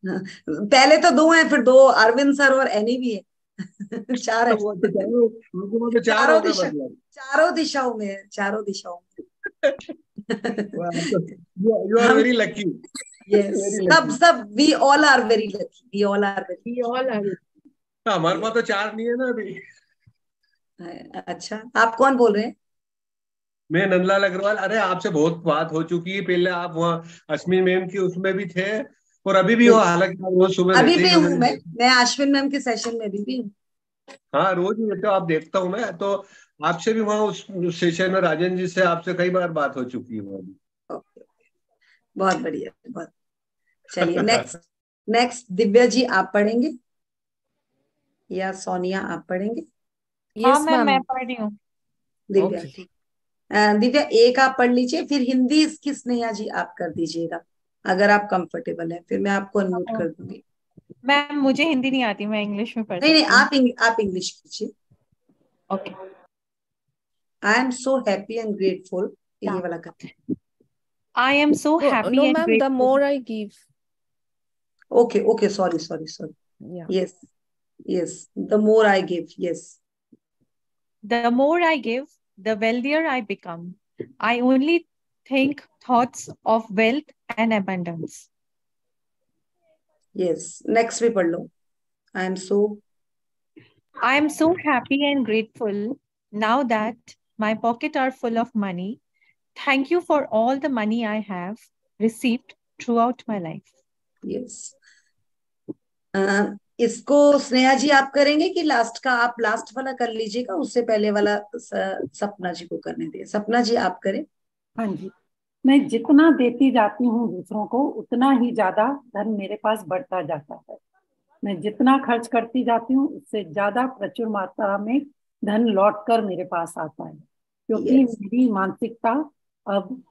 पहले तो 2 हैं, फिर 2 अरविंद सर और एनी भी है। 4 है। वो तो चारों, उनके पास तो 4 हो गए मतलब। चारों दिशाओं में है, चारों दिशाओं में। यू आर हम, वेरी लकी, यस, वेरी सब लकी। सब we all are very lucky, we all are very. We all are. हमारे पास तो 4 नहीं है ना अभी। अच्छा, आप कौन बोल रहे हैं? मैं नंदलाल अग्रवाल। अरे आपसे बहुत बात हो चुकी है, पहले आप वहाँ अश्विन मैम की उसमें भी थे, और अभी भी हो, हालांकि आप रोज सुबह अभी रहते भी ही हो हूँ मेरे। मैं आश्विन मैम के सेशन में भी हूँ। हाँ रोज ही रहते हो आप, देखता हूँ मैं तो। आपसे भी वहाँ उस सेशन में राजन जी से आपसे कई बार बात हो चुकी है वहाँ भी। ओके, बहुत बढ़िया, बहुत। चलिए नेक्स्ट, दिव्या जी आप पढ़ेंगे या सोनिया आप पढ़ेंगे? हाँ यस मैम, मैं मैम। पढ़ रही हूँ। दिव्या ओके। ठीक। दिव्या एक आप पढ़ लीजिए, फिर हिंदी इसकी स्नेहा जी आप कर दीजिएगा, अगर आप कंफर्टेबल है, फिर मैं आपको अनम्यूट कर दूंगी। मैम मुझे हिंदी नहीं आती, मैं इंग्लिश में पढ़ नहीं नहीं, सकती हूँ। आप इंग्लिश कीजिए। Okay. I am so happy and grateful, ये वाला कर। I am so happy No, and ma'am, the grateful. more I give. Okay, sorry. Yeah. Yes, the more I give, yes. The more I give, the wealthier I become. I only think thoughts of wealth and abundance. Yes, next भी पढ़ लो। I am so I am so happy and grateful now that My pocket are full of money. Thank you for all the money I have received throughout my life. Yes. इसको स्नेहा जी आप करेंगे कि last का, आप last वाला कर लीजिएगा, उससे पहले वाला सपना जी को करने दिए। सपना जी आप करें। हाँ जी, मैं जितना देती जाती हूँ दूसरों को उतना ही ज्यादा धन मेरे पास बढ़ता जाता है। मैं जितना खर्च करती जाती हूँ उससे ज्यादा प्रचुर मात्रा में धन लौट कर मेरे पास आता है, क्योंकि मेरी मानसिकता अब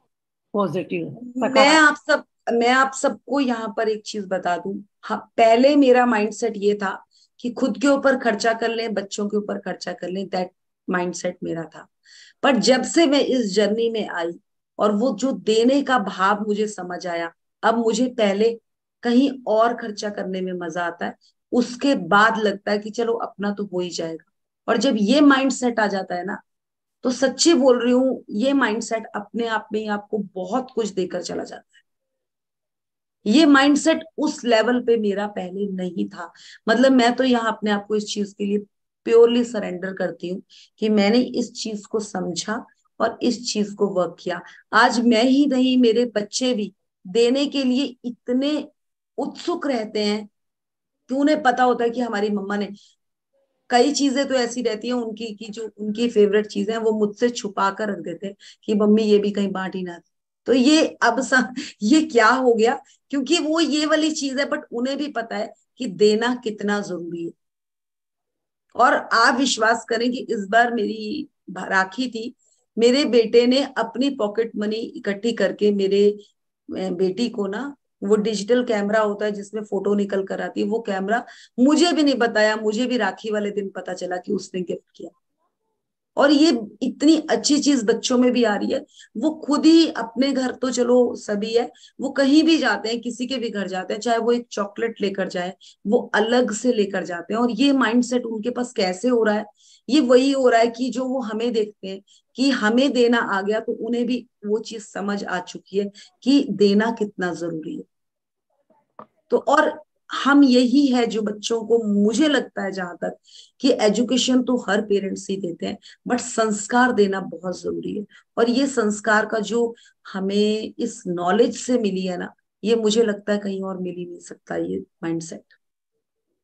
पॉजिटिव है। मैं आप सबको यहाँ पर एक चीज बता दूं। हाँ, पहले मेरा माइंडसेट ये था कि खुद के ऊपर खर्चा कर लें, बच्चों के ऊपर खर्चा कर लें, दैट माइंडसेट मेरा था। पर जब से मैं इस जर्नी में आई और वो जो देने का भाव मुझे समझ आया, अब मुझे पहले कहीं और खर्चा करने में मजा आता है, उसके बाद लगता है कि चलो अपना तो हो ही जाएगा। और जब ये माइंडसेट आ जाता है ना, तो सच्ची बोल रही हूँ, ये माइंडसेट अपने आप में ही आपको बहुत कुछ देकर चला जाता है। ये माइंडसेट उस लेवल पे मेरा पहले नहीं था। मतलब मैं तो यहाँ अपने आप को इस चीज के लिए प्योरली सरेंडर करती हूँ कि मैंने इस चीज को समझा और इस चीज को वर्क किया। आज मैं ही नहीं, मेरे बच्चे भी देने के लिए इतने उत्सुक रहते हैं कि उन्हें पता होता है कि हमारी मम्मा ने, कई चीजें तो ऐसी रहती हैं उनकी कि जो उनकी फेवरेट चीजें हैं वो मुझसे छुपा कर रख देते हैं कि मम्मी ये भी कहीं बांट ही ना दे। तो ये अब ये क्या हो गया, क्योंकि वो ये वाली चीज है, बट उन्हें भी पता है कि देना कितना जरूरी है। और आप विश्वास करें कि इस बार मेरी राखी थी, मेरे बेटे ने अपनी पॉकेट मनी इकट्ठी करके मेरे बेटी को ना, वो डिजिटल कैमरा होता है जिसमें फोटो निकल कर आती है, वो कैमरा मुझे भी नहीं बताया, मुझे भी राखी वाले दिन पता चला कि उसने गिफ्ट किया। और ये इतनी अच्छी चीज बच्चों में भी आ रही है। वो खुद ही अपने घर तो चलो सभी है, वो कहीं भी जाते हैं, किसी के भी घर जाते हैं, चाहे वो एक चॉकलेट लेकर जाए, वो अलग से लेकर जाते हैं। और ये माइंडसेट उनके पास कैसे हो रहा है? ये वही हो रहा है कि जो वो हमें देखते हैं कि हमें देना आ गया, तो उन्हें भी वो चीज समझ आ चुकी है कि देना कितना जरूरी है। तो और हम यही है जो बच्चों को, मुझे लगता है जहां तक कि एजुकेशन तो हर पेरेंट्स ही देते हैं, बट संस्कार देना बहुत जरूरी है। और ये संस्कार का जो हमें इस नॉलेज से मिली है ना, ये मुझे लगता है कहीं और मिल ही नहीं सकता ये माइंडसेट।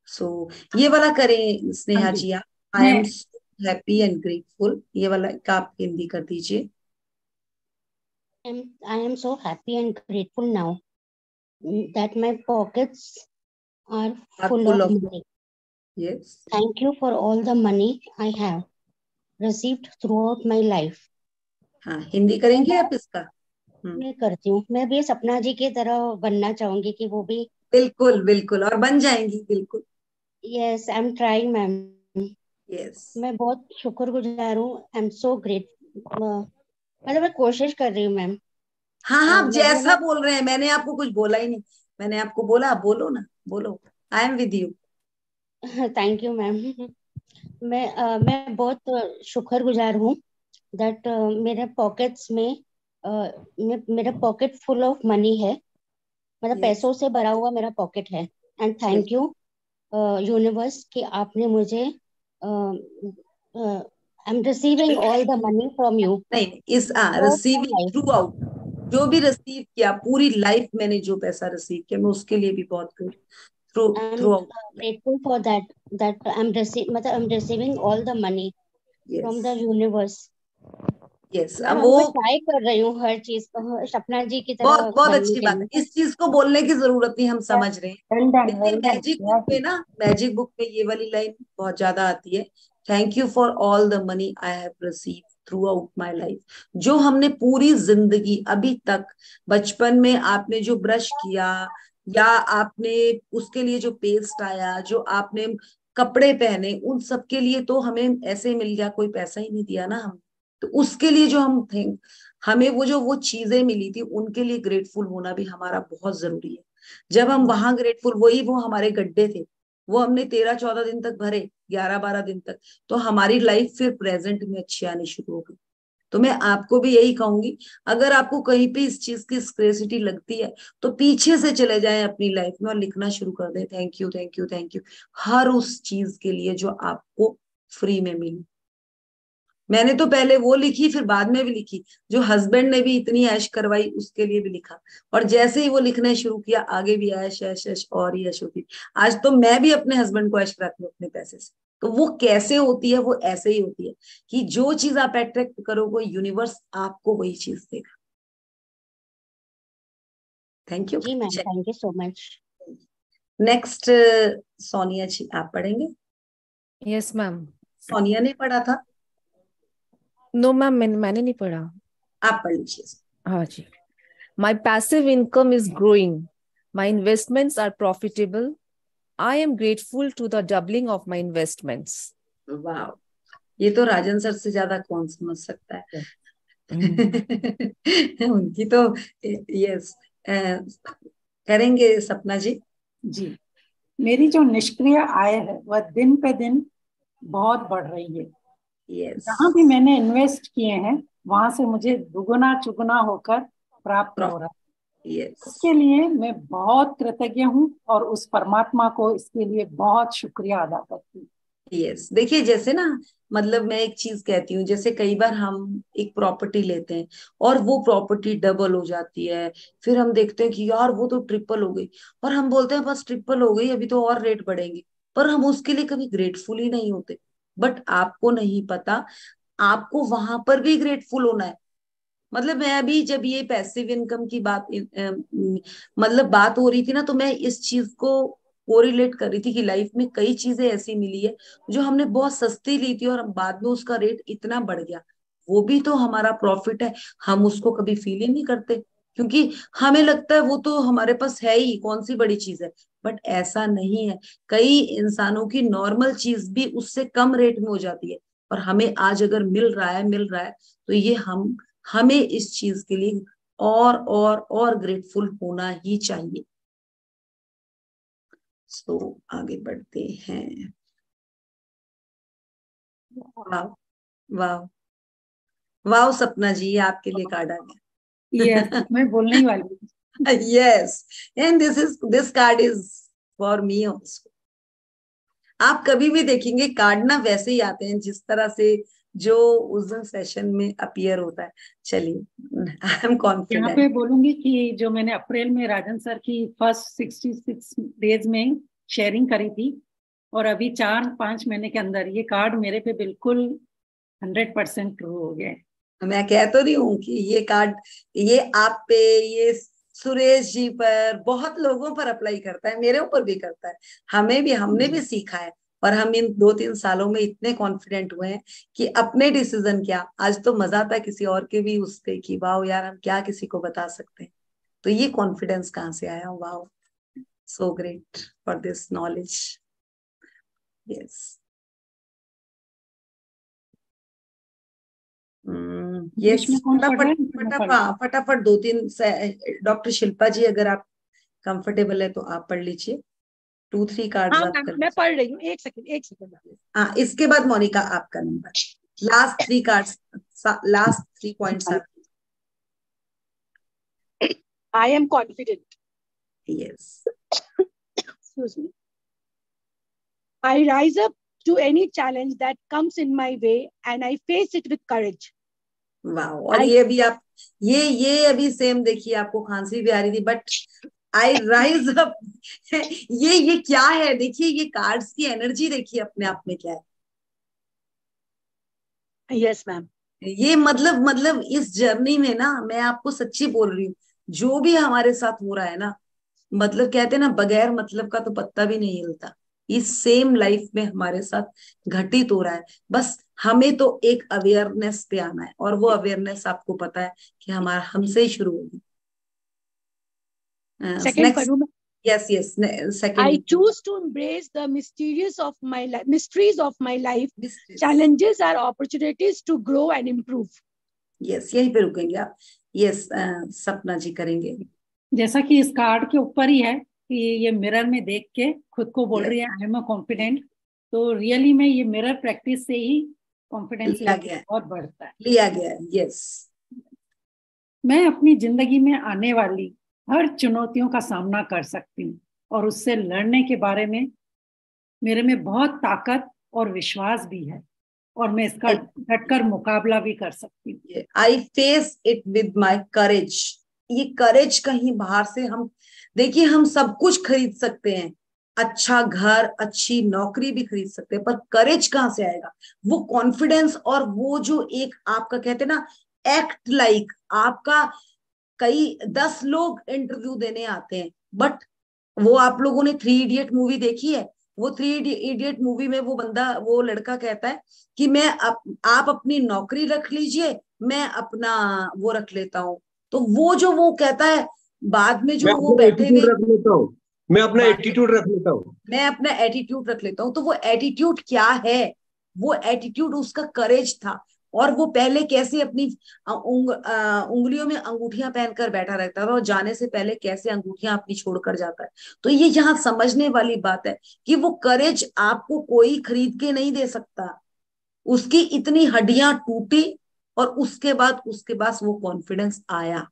सो ये वाला करें स्नेहा जी आप, I am so happy and grateful, ये वाला का आप हिंदी कर दीजिए। I am so happy and grateful now that my pockets are full of money. Yes. Thank you for all the money I have received throughout my life. हाँ, हिंदी करेंगे आप इसका? मैं करती हूँ। मैं भी सपना जी की तरह बनना चाहूंगी कि वो भी। बिल्कुल बिल्कुल, और बन जाएंगी बिल्कुल। Yes, I'm trying, ma'am. Yes. मैं बहुत शुक्रगुजार हूँ। I am so great. मतलब मैं कोशिश कर रही हूँ मैम। हाँ हाँ, जैसा बोल रहे हैं, मैंने आपको कुछ बोला ही नहीं। मैंने आपको बोला, आप बोलो ना, बोलो। I am with you. Thank you ma'am. मैं बहुत शुक्रगुजार हूँ दैट मेरे पॉकेट्स में मेरा पॉकेट फुल ऑफ मनी है। मतलब पैसों से भरा हुआ मेरा पॉकेट है। एंड थैंक यू यूनिवर्स कि आपने मुझे I am receiving all the money from you. नहीं, इस रिसीविंग थ्रू आउट, जो भी रिसीव किया पूरी लाइफ, मैंने जो पैसा रिसीव किया, मैं उसके लिए भी बहुत through out grateful for that I am receiving all the money from the universe. Yes, अब वो ट्राई कर रही हूँ हर चीज को सपना जी की तरह। बहुत बहुत अच्छी बात है। इस चीज को बोलने की जरूरत नहीं, हम समझ रहे हैं। मैजिक बुक में ना, मैजिक बुक में ये वाली लाइन बहुत ज्यादा आती है, thank you for all the money I have receive through out my life. जो हमने पूरी जिंदगी अभी तक, बचपन में आपने जो ब्रश किया, या आपने उसके लिए जो पेस्ट आया, जो आपने कपड़े पहने, उन सब के लिए तो हमें ऐसे ही मिल गया, कोई पैसा ही नहीं दिया ना हम। तो उसके लिए जो हम थे, हमें वो चीजें मिली थी, उनके लिए ग्रेटफुल होना भी हमारा बहुत जरूरी है। जब हम वहां ग्रेटफुल, वो हमारे गड्ढे थे, वो हमने 13-14 दिन तक भरे, 11-12 दिन तक, तो हमारी लाइफ फिर प्रेजेंट में अच्छी आनी शुरू हो गई। तो मैं आपको भी यही कहूंगी, अगर आपको कहीं पे इस चीज की स्क्रेसिटी लगती है, तो पीछे से चले जाएं अपनी लाइफ में और लिखना शुरू कर दें, thank you thank you thank you, हर उस चीज के लिए जो आपको फ्री में मिली। मैंने तो पहले वो लिखी, फिर बाद में भी लिखी। जो हस्बैंड ने भी इतनी ऐश करवाई उसके लिए भी लिखा, और जैसे ही वो लिखना शुरू किया आगे भी ऐश ऐश ऐश और ही ऐश होती। आज तो मैं भी अपने हस्बैंड को ऐश कराती हूँ अपने पैसे से। तो वो कैसे होती है? वो ऐसे ही होती है कि जो चीज आप अट्रैक्ट करोगे यूनिवर्स आपको वही चीज देगा। थैंक यू जी ma'am, thank you so much. Next Sonia ji, आप पढ़ेंगे? Yes ma'am. सोनिया ने पढ़ा था? नो मैम, मैंने नहीं पढ़ा। आप पढ़ लीजिए। हाँ जी। My passive income is growing. My investments are profitable. I am grateful to the doubling of my investments. वाह, ये तो राजन सर से ज्यादा कौन समझ सकता है। उनकी तो यस करेंगे सपना जी। जी, मेरी जो निष्क्रिय आय है वह दिन पे दिन बहुत बढ़ रही है। जहाँ भी मैंने इन्वेस्ट किए हैं वहां से मुझे दुगुना चुगुना होकर प्राप्त हो रहा है। इसके लिए मैं बहुत कृतज्ञ हूँ और उस परमात्मा को इसके लिए बहुत शुक्रिया अदा करती हूँ। यस, देखिए जैसे ना, मतलब मैं एक चीज कहती हूँ, जैसे कई बार हम एक प्रॉपर्टी लेते हैं और वो प्रॉपर्टी डबल हो जाती है, फिर हम देखते हैं कि यार वो तो ट्रिपल हो गई, और हम बोलते हैं बस ट्रिपल हो गई, अभी तो और रेट बढ़ेंगे, पर हम उसके लिए कभी ग्रेटफुल ही नहीं होते। बट आपको नहीं पता, आपको वहां पर भी ग्रेटफुल होना है। मतलब मैं अभी जब ये पैसिव इनकम की बात मतलब बात हो रही थी ना, तो मैं इस चीज को कोरिलेट कर रही थी कि लाइफ में कई चीजें ऐसी मिली है जो हमने बहुत सस्ती ली थी और बाद में उसका रेट इतना बढ़ गया, वो भी तो हमारा प्रॉफिट है। हम उसको कभी फील ही नहीं करते क्योंकि हमें लगता है वो तो हमारे पास है ही, कौन सी बड़ी चीज है। बट ऐसा नहीं है, कई इंसानों की नॉर्मल चीज भी उससे कम रेट में हो जाती है, और हमें आज अगर मिल रहा है तो ये हमें इस चीज के लिए और ग्रेटफुल होना ही चाहिए। सो आगे बढ़ते हैं। वाह वाह वाह सपना जी, ये आपके लिए कार्ड आ गया। यस, मैं बोलने ही वाली हूँ। Yes, and this card is for me also. आप कभी भी देखेंगे कार्ड ना वैसे ही आते हैं जिस तरह से जो उस दिन सेशन में अपीयर होता है। चलिए, आई एम कॉन्फिडेंट। यहाँ पे बोलूंगी कि जो मैंने अप्रैल में राजन सर की फर्स्ट 66 डेज में शेयरिंग करी थी, और अभी 4-5 महीने के अंदर ये कार्ड मेरे पे बिल्कुल 100% ट्रू हो गया है। मैं कह तो रही हूँ कि ये कार्ड, ये आप पे, ये सुरेश जी पर, बहुत लोगों पर अप्लाई करता है, मेरे ऊपर भी करता है। हमने भी सीखा है, और हम इन 2-3 सालों में इतने कॉन्फिडेंट हुए हैं कि अपने डिसीजन क्या, आज तो मजा आता है किसी और के भी उस पे कि वाह यार हम क्या किसी को बता सकते हैं। तो ये कॉन्फिडेंस कहाँ से आया? वाह, so great for this knowledge. Yes, yes, फटाफट 2-3 डॉक्टर शिल्पा जी, अगर आप कंफर्टेबल है तो आप पढ़ लीजिए। 2-3 कार्ड मैं पढ़ रही हूँ, एक सेकंड। हाँ, इसके बाद मोनिका आपका नंबर। Last 3 cards, last 3 points are. I am confident. Yes. Excuse me. I rise up to any challenge that comes in my way and I face it with courage. वाह, और ये अभी आप ये अभी सेम देखिए, आपको खांसी भी आ रही थी, बट आई राइज अप। ये क्या है? देखिए ये कार्ड्स की एनर्जी देखिए अपने आप में क्या है। Yes ma'am. ये मतलब इस जर्नी में ना, मैं आपको सच्ची बोल रही हूँ, जो भी हमारे साथ हो रहा है ना, मतलब कहते हैं ना, बगैर मतलब का तो पत्ता भी नहीं हिलता। इस सेम लाइफ में हमारे साथ घटित हो रहा है, बस हमें तो एक अवेयरनेस पे आना है, और वो अवेयरनेस आपको पता है कि हमारा हमसे ही शुरू होगी। Yes, second. I choose to embrace the mysteries of my life. Challenges are opportunities to grow and improve. Yes, यहीं पे रुकेंगे आप। Yes, सपना जी करेंगे। जैसा कि इस कार्ड के ऊपर ही है कि ये मिरर में देख के खुद को बोल रही है आई एम कॉन्फिडेंट, तो रियली में ये मिरर प्रैक्टिस से ही कॉन्फिडेंस बहुत बढ़ता है, लिया गया है। यस, मैं अपनी जिंदगी में आने वाली हर चुनौतियों का सामना कर सकती हूँ, और उससे लड़ने के बारे में मेरे में बहुत ताकत और विश्वास भी है, और मैं इसका डटकर मुकाबला भी कर सकती हूँ। I face it with my courage. ये करेज कहीं बाहर से हम देखिए, हम सब कुछ खरीद सकते हैं, अच्छा घर, अच्छी नौकरी भी खरीद सकते हैं, पर करेज कहाँ से आएगा? वो कॉन्फिडेंस और वो जो एक आपका कहते हैं ना, एक्ट लाइक आपका। कई 10 लोग इंटरव्यू देने आते हैं, बट वो आप लोगों ने 3 इडियट मूवी देखी है? वो 3 इडियट मूवी में वो बंदा, वो लड़का कहता है कि मैं आप अपनी नौकरी रख लीजिए, मैं अपना वो रख लेता हूँ। तो वो जो वो कहता है बाद में, जो वो बैठे हुए, रख लेता हूँ, मैं अपना एटीट्यूड रख लेता हूँ, मैं अपना एटीट्यूड रख लेता हूँ। तो वो एटीट्यूड क्या है? वो एटीट्यूड उसका करेज था। और वो पहले कैसे अपनी उंगलियों में अंगूठियां पहनकर बैठा रहता था, और जाने से पहले कैसे अंगूठियां अपनी छोड़कर जाता है। तो ये यहाँ समझने वाली बात है कि वो करेज आपको कोई खरीद के नहीं दे सकता। उसकी इतनी हड्डियां टूटी और उसके बाद वो कॉन्फिडेंस आया,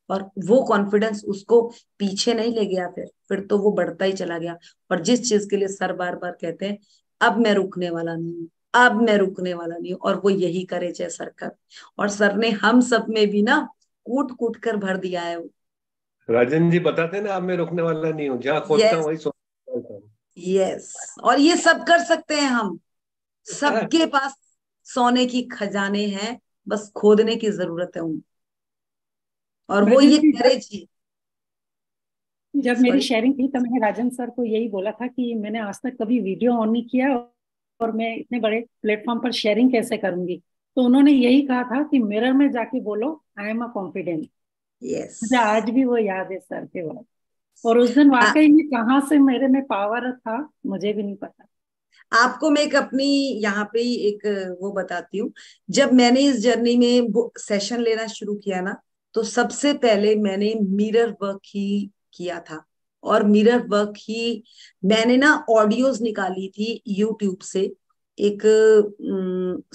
और वो कॉन्फिडेंस उसको पीछे नहीं ले गया। फिर तो वो बढ़ता ही चला गया। और जिस चीज के लिए सर बार बार कहते हैं अब मैं रुकने वाला नहीं हूँ, अब मैं रुकने वाला नहीं हूँ, और वो यही करेज है सर का। और सर ने हम सब में भी ना कूट कूट कर भर दिया है वो। राजन जी बताते हैं ना, अब मैं रुकने वाला नहीं हूँ, जहाँ खोदता हूँ वही सोचता हूँ। यस, और ये सब कर सकते हैं हम। सबके पास सोने की खजाने हैं, बस खोदने की जरूरत है उन। और वो ये करेज ही। जब मेरी शेयरिंग थी तो मैंने राजन सर को यही बोला था कि मैंने आज तक कभी वीडियो ऑन नहीं किया और मैं इतने बड़े प्लेटफॉर्म पर शेयरिंग कैसे करूंगी। तो उन्होंने यही कहा था कि मिरर में जाके बोलो I am a confident. Yes, मुझे आज भी वो याद है सर के बाद। और उस दिन वाकई में कहाँ से मेरे में पावर था मुझे भी नहीं पता। आपको मैं एक अपनी यहाँ पे ही एक वो बताती हूँ। जब मैंने इस जर्नी में सेशन लेना शुरू किया ना, तो सबसे पहले मैंने मिरर वर्क ही किया था। और मिरर वर्क ही मैंने ना ऑडियोज निकाली थी यूट्यूब से। एक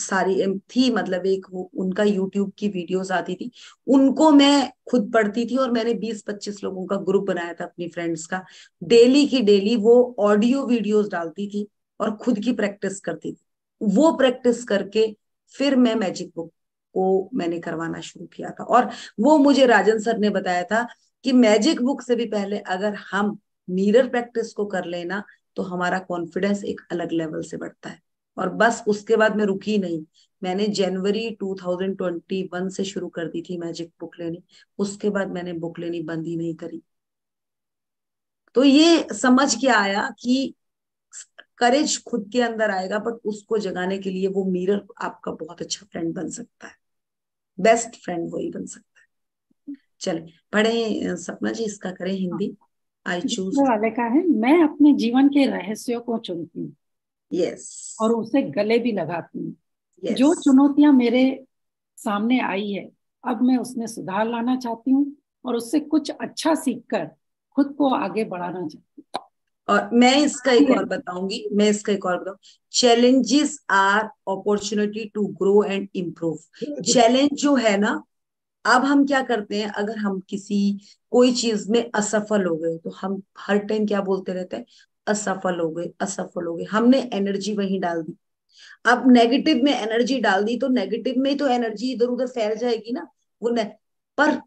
सारी थी, मतलब एक वो उनका यूट्यूब की वीडियोस आती थी, उनको मैं खुद पढ़ती थी। और मैंने 20-25 लोगों का ग्रुप बनाया था अपनी फ्रेंड्स का। डेली की डेली वो ऑडियो वीडियोस डालती थी और खुद की प्रैक्टिस करती थी। वो प्रैक्टिस करके फिर मैं मैजिक बुक को मैंने करवाना शुरू किया था। और वो मुझे राजन सर ने बताया था कि मैजिक बुक से भी पहले अगर हम मिरर प्रैक्टिस को कर लेना तो हमारा कॉन्फिडेंस एक अलग लेवल से बढ़ता है। और बस उसके बाद मैं रुकी नहीं। मैंने जनवरी 2021 से शुरू कर दी थी मैजिक बुक लेनी। उसके बाद मैंने बुक लेनी बंद ही नहीं करी। तो ये समझ के आया कि करेज खुद के अंदर आएगा, बट उसको जगाने के लिए वो मिरर आपका बहुत अच्छा फ्रेंड बन सकता है। बेस्ट फ्रेंड वही बन सकता है। चले पढ़े सपना जी, इसका करें हिंदी। आई चूज वाले का है, मैं अपने जीवन के रहस्यों को चुनती हूँ। यस। और उसे गले भी लगाती हूँ। Yes. जो चुनौतियां मेरे सामने आई है, अब मैं उसमें सुधार लाना चाहती हूँ और उससे कुछ अच्छा सीखकर खुद को आगे बढ़ाना चाहती हूँ। और मैं इसका एक और बताऊंगी, challenges are opportunity to grow and improve. Challenge जो है ना, अब हम क्या करते हैं, अगर हम कोई चीज में असफल हो गए तो हम हर टाइम क्या बोलते रहते हैं, असफल हो गए, असफल हो गए। हमने एनर्जी वहीं डाल दी। अब नेगेटिव में एनर्जी डाल दी तो नेगेटिव में ही तो एनर्जी इधर उधर फैल जाएगी ना। पर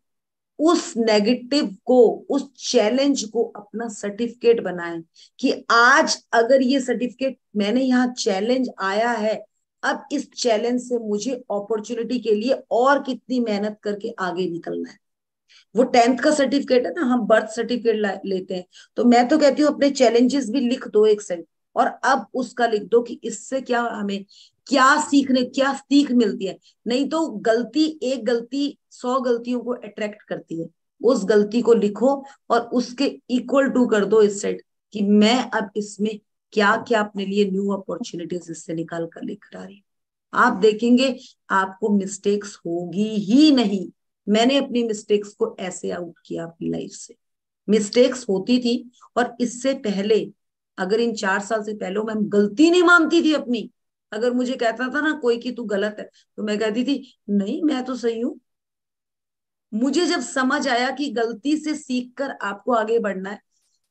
उस नेगेटिव को, उस चैलेंज को अपना सर्टिफिकेट बनाएं कि आज अगर ये सर्टिफिकेट, मैंने यहाँ चैलेंज आया है, अब इस चैलेंज से मुझे अपॉर्चुनिटी के लिए और कितनी मेहनत करके आगे निकलना है। वो 10th का सर्टिफिकेट है ना, हम बर्थ सर्टिफिकेट लेते हैं, तो मैं तो कहती हूँ अपने चैलेंजेस भी लिख दो एक साइड, और अब उसका लिख दो कि इससे क्या हमें क्या सीख मिलती है। नहीं तो एक गलती 100 गलतियों को अट्रैक्ट करती है। उस गलती को लिखो और उसके इक्वल टू कर दो इस साइड कि मैं अब इसमें क्या क्या अपने लिए न्यू अपॉर्चुनिटीज इससे निकाल कर लेकर आ रही हूँ। आप देखेंगे आपको मिस्टेक्स होगी ही नहीं। मैंने अपनी मिस्टेक्स को ऐसे आउट किया अपनी लाइफ से। मिस्टेक्स होती थी, और इससे पहले अगर इन 4 साल से पहले मैं गलती नहीं मानती थी अपनी। अगर मुझे कहता था ना कोई कि तू गलत है, तो मैं कहती थी नहीं मैं तो सही हूं। मुझे जब समझ आया कि गलती से सीखकर आपको आगे बढ़ना है,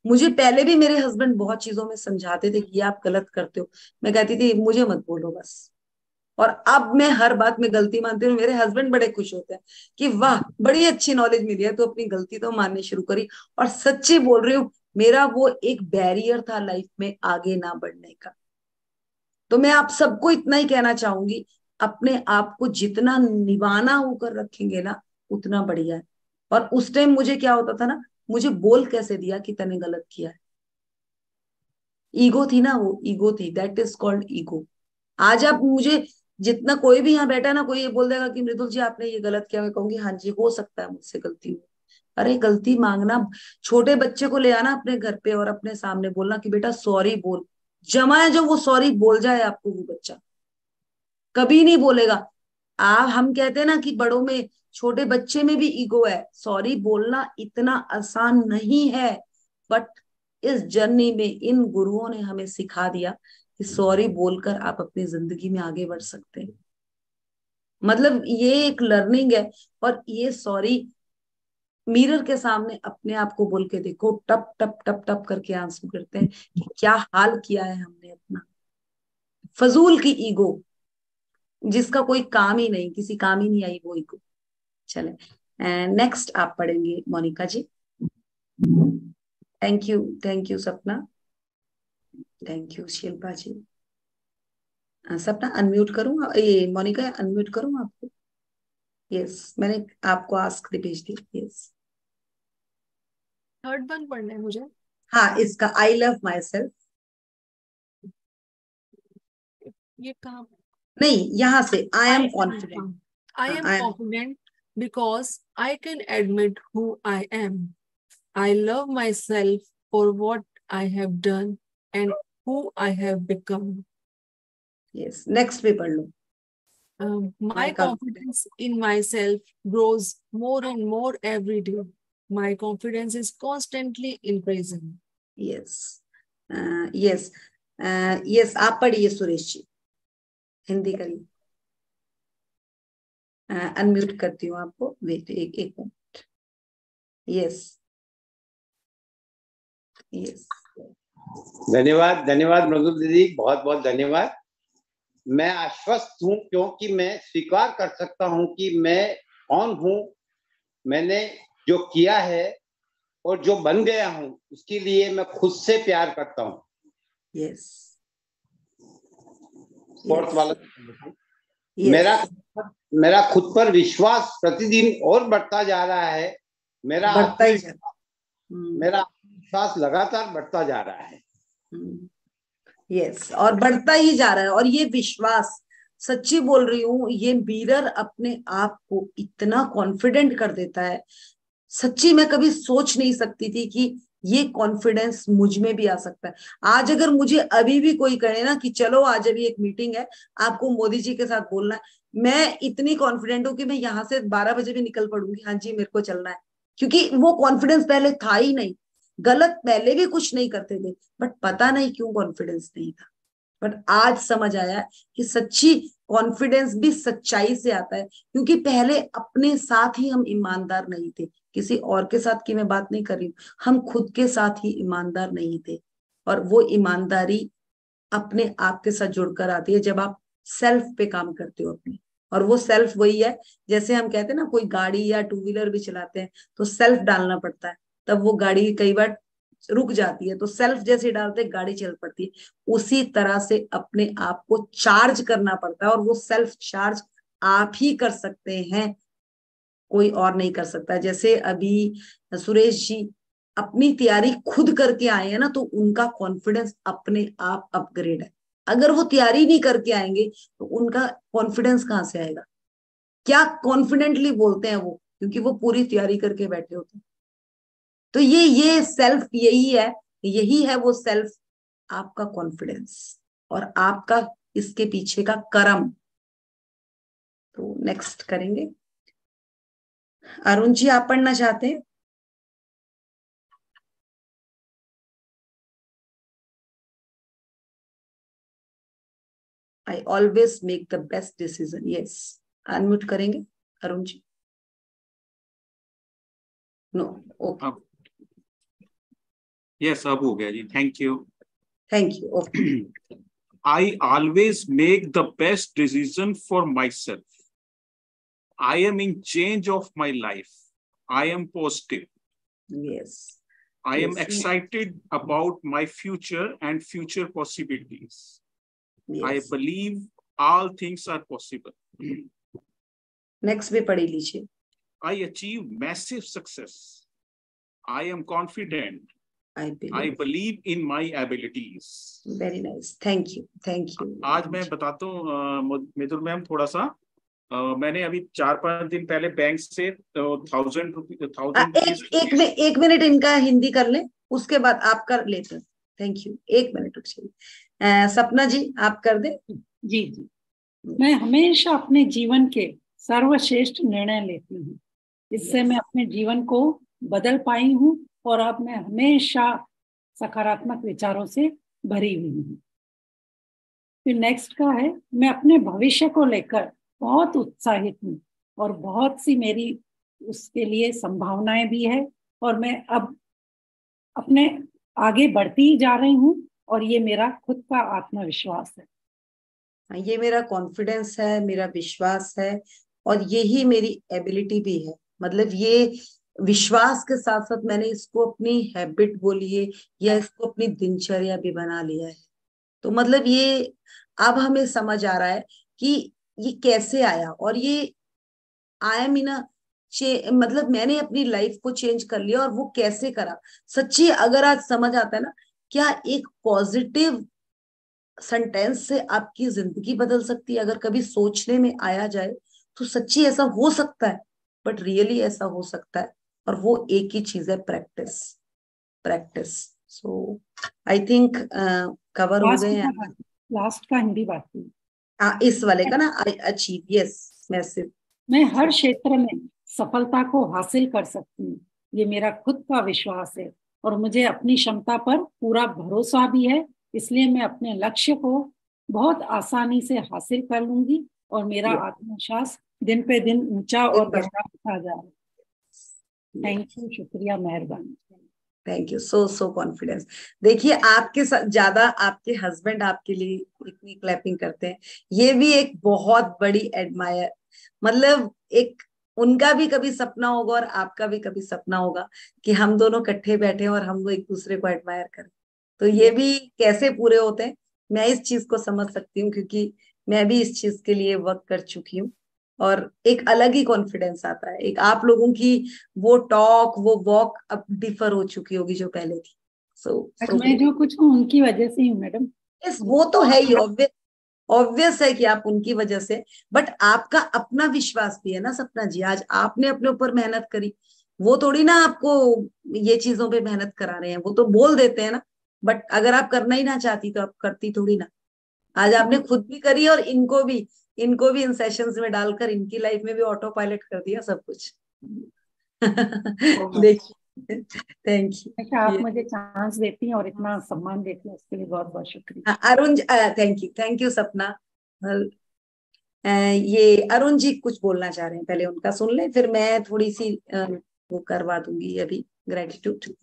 मुझे पहले भी मेरे हस्बैंड बहुत चीजों में समझाते थे कि आप गलत करते हो, मैं कहती थी मुझे मत बोलो, बस और अब मैं हर बात में गलती मानती हूँ। मेरे हस्बैंड बड़े खुश होते हैं कि वाह बड़ी अच्छी नॉलेज मिली है, तो अपनी गलती तो माननी शुरू करी। और सच्ची बोल रही हूँ, मेरा वो एक बैरियर था लाइफ में आगे ना बढ़ने का। तो मैं आप सबको इतना ही कहना चाहूंगी, अपने आप को जितना निवाना होकर रखेंगे ना उतना बढ़िया है। और उस टाइम मुझे क्या होता था ना, मुझे बोल कैसे दिया कि तने गलत किया है। ईगो थी ना, वो ईगो थी, दैट इज कॉल्ड ईगो। आज आप मुझे जितना, कोई भी यहाँ बैठा ना, कोई ये बोल देगा कि मृदुल जी आपने ये गलत किया, मैं कहूंगी हाँ जी हो सकता है मुझसे गलती हुई। अरे गलती मांगना, छोटे बच्चे को ले आना अपने घर पे और अपने सामने बोलना कि बेटा सॉरी बोल, जमा है जो वो सॉरी बोल जाए आपको, वो बच्चा कभी नहीं बोलेगा। हम कहते हैं ना कि बड़ों में, छोटे बच्चे में भी ईगो है। सॉरी बोलना इतना आसान नहीं है, बट इस जर्नी में इन गुरुओं ने हमें सिखा दिया कि सॉरी बोलकर आप अपनी जिंदगी में आगे बढ़ सकते हैं। मतलब ये एक लर्निंग है। और ये सॉरी मिरर के सामने अपने आप को बोल के देखो, टप टप टप टप करके आंसू गिरते हैं कि क्या हाल किया है हमने अपना। फजूल की ईगो, जिसका कोई काम ही नहीं, किसी काम ही नहीं आई वो ईगो। चले नेक्स्ट आप पढ़ेंगे मोनिका जी। थैंक यू सपना, थैंक यू शिल्पा जी। सपना अनम्यूट करूँ, ये मोनिका अनम्यूट करूँ आपको? यस, मैंने आपको आस्क भेज दी। यस, थर्ड वन पढ़ना है मुझे। हाँ, इसका आई लव माई सेल्फ। ये कहाँ? नहीं, यहाँ से आई am confident. I am confident because I can admit who I am. I love myself for what I have done and who I have become. Yes, next भी पढ़ लो। My confidence in myself grows more and more every day. My confidence is constantly increasing. Yes, yes, आप पढ़िए सुरेश जी, हिंदी करिए। Unmute करती हूँ आपको, wait एक minute. Yes yes, धन्यवाद धन्यवाद मृदुल दीदी, बहुत बहुत धन्यवाद। मैं आश्वस्त हूँ क्योंकि मैं स्वीकार कर सकता हूँ कि मैं कौन हूँ, मैंने जो किया है और जो बन गया हूँ उसके लिए मैं खुद से प्यार करता हूँ। यस, फोर्थ वाला मेरा खुद पर विश्वास प्रतिदिन और बढ़ता जा रहा है। मेरा आत्मविश्वास लगातार बढ़ता जा रहा है। यस, और बढ़ता ही जा रहा है। और ये विश्वास, सच्ची बोल रही हूँ, ये मिरर अपने आप को इतना कॉन्फिडेंट कर देता है। सच्ची मैं कभी सोच नहीं सकती थी कि ये कॉन्फिडेंस मुझ में भी आ सकता है। आज अगर मुझे अभी भी कोई कहे ना कि चलो आज अभी एक मीटिंग है, आपको मोदी जी के साथ बोलना है, मैं इतनी कॉन्फिडेंट हूँ कि मैं यहाँ से 12 बजे भी निकल पड़ूंगी, हाँ जी मेरे को चलना है। क्योंकि वो कॉन्फिडेंस पहले था ही नहीं। गलत पहले भी कुछ नहीं करते थे, बट पता नहीं क्यों कॉन्फिडेंस नहीं था। बट आज समझ आया कि सच्ची कॉन्फिडेंस भी सच्चाई से आता है। क्योंकि पहले अपने साथ ही हम ईमानदार नहीं थे। किसी और के साथ की मैं बात नहीं कर रही हूँ, हम खुद के साथ ही ईमानदार नहीं थे। और वो ईमानदारी अपने आप के साथ जुड़कर आती है जब आप सेल्फ पे काम करते हो अपने। और वो सेल्फ वही है, जैसे हम कहते हैं ना, कोई गाड़ी या टू व्हीलर भी चलाते हैं तो सेल्फ डालना पड़ता है, तब वो गाड़ी कई बार रुक जाती है। तो सेल्फ जैसे डालते गाड़ी चल पड़ती है। उसी तरह से अपने आप को चार्ज करना पड़ता है, और वो सेल्फ चार्ज आप ही कर सकते हैं, कोई और नहीं कर सकता। जैसे अभी सुरेश जी अपनी तैयारी खुद करके आए हैं ना, तो उनका कॉन्फिडेंस अपने आप अपग्रेड है। अगर वो तैयारी नहीं करके आएंगे तो उनका कॉन्फिडेंस कहाँ से आएगा? क्या कॉन्फिडेंटली बोलते हैं वो, क्योंकि वो पूरी तैयारी करके बैठे होते हैं। तो ये सेल्फ यही है वो सेल्फ, आपका कॉन्फिडेंस और आपका इसके पीछे का कर्म। तो नेक्स्ट करेंगे। अरुण जी आप पढ़ना चाहते हैं? I always make the best decision. Yes, unmute करेंगे Arun ji? No, okay. Yes, अब हो गया जी, thank you. Thank you, okay. I always make the best decision for myself. I am in change of my life. I am positive. Yes. I am Yes. excited about my future and future possibilities. I Yes. believe all things are possible. Next भी पढ़ी लीजिए. I achieve massive success. I am confident. I believe in my abilities. Very nice. Thank you. Thank you. आज मैं बताता हूँ मिथुन ma'am थोड़ा सा. मैंने अभी 4-5 दिन पहले बैंक से 1000 रुपीज. एक मिनट इनका हिंदी कर ले, उसके बाद आप कर लेते हैं. Thank you. एक मिनट रुकिए. सपना जी आप कर दे. जी जी. मैं हमेशा अपने जीवन के सर्वश्रेष्ठ निर्णय लेती हूँ. इससे मैं अपने जीवन को बदल पाई हूँ और अब मैं हमेशा सकारात्मक विचारों से भरी हुई हूँ. फिर नेक्स्ट का है, मैं अपने भविष्य को लेकर बहुत उत्साहित हूँ और बहुत सी मेरी उसके लिए संभावनाएं भी है और मैं अब अपने आगे बढ़ती ही जा रही हूँ और ये मेरा खुद का आत्मविश्वास है. ये मेरा कॉन्फिडेंस है, मेरा विश्वास है और यही मेरी एबिलिटी भी है. मतलब ये विश्वास के साथ साथ मैंने इसको अपनी हैबिट बोलिए या इसको अपनी दिनचर्या भी बना लिया है. तो मतलब ये अब हमें समझ आ रहा है कि ये कैसे आया और ये आई एम इन अ मतलब मैंने अपनी लाइफ को चेंज कर लिया और वो कैसे करा. सच्ची अगर आज समझ आता है ना, क्या एक पॉजिटिव सेंटेंस से आपकी जिंदगी बदल सकती है. अगर कभी सोचने में आया जाए तो सच्ची ऐसा हो सकता है, बट रियली ऐसा हो सकता है. और वो एक ही चीज है, practice. Practice. So I think cover हो गए हैं. लास्ट का हिंदी बात की. इस वाले का ना, आई अचीव. यस. मैसिव. मैं हर क्षेत्र में सफलता को हासिल कर सकती हूँ. ये मेरा खुद का विश्वास है और मुझे अपनी क्षमता पर पूरा भरोसा भी है. इसलिए मैं अपने लक्ष्य को बहुत आसानी से हासिल कर लूंगी और मेरा आत्मविश्वास दिन पे दिन ऊंचा और गहरा होता जा रहा है. Thank you. शुक्रिया. मेहरबानी. Thank you. So confidence. देखिए आपके साथ ज्यादा आपके हस्बैंड आपके लिए इतनी क्लैपिंग करते हैं, ये भी एक बहुत बड़ी एडमायर. मतलब एक उनका भी कभी सपना होगा और आपका भी कभी सपना होगा कि हम दोनों इकट्ठे बैठे और हम एक दूसरे को एडमायर करें. तो ये भी कैसे पूरे होते हैं मैं इस चीज को समझ सकती हूँ, क्योंकि मैं भी इस चीज के लिए वर्क कर चुकी हूँ और एक अलग ही कॉन्फिडेंस आता है. एक आप लोगों की वो टॉक वो वॉक अब डिफर हो चुकी होगी जो पहले थी. सो मैं जो कुछ हूँ उनकी वजह से ही मैडम. वो तो है ही, ऑब्वियस है कि आप उनकी वजह से, बट आपका अपना विश्वास भी है ना सपना जी. आज आपने अपने ऊपर मेहनत करी, वो थोड़ी ना आपको ये चीजों पे मेहनत करा रहे हैं. वो तो बोल देते हैं ना, बट अगर आप करना ही ना चाहती तो आप करती थोड़ी ना. आज आपने खुद भी करी और इनको भी इन सेशंस में डालकर इनकी लाइफ में भी ऑटो पायलट कर दिया सब कुछ. देखिए. Thank you. आप मुझे चांस देती हैं और इतना सम्मान देती हैं, उसके लिए बहुत बहुत शुक्रिया. अरुण. थैंक यू सपना. ये अरुण जी कुछ बोलना चाह रहे हैं, पहले उनका सुन ले, फिर मैं थोड़ी सी वो करवा दूंगी अभी. ग्रेटिट्यूड.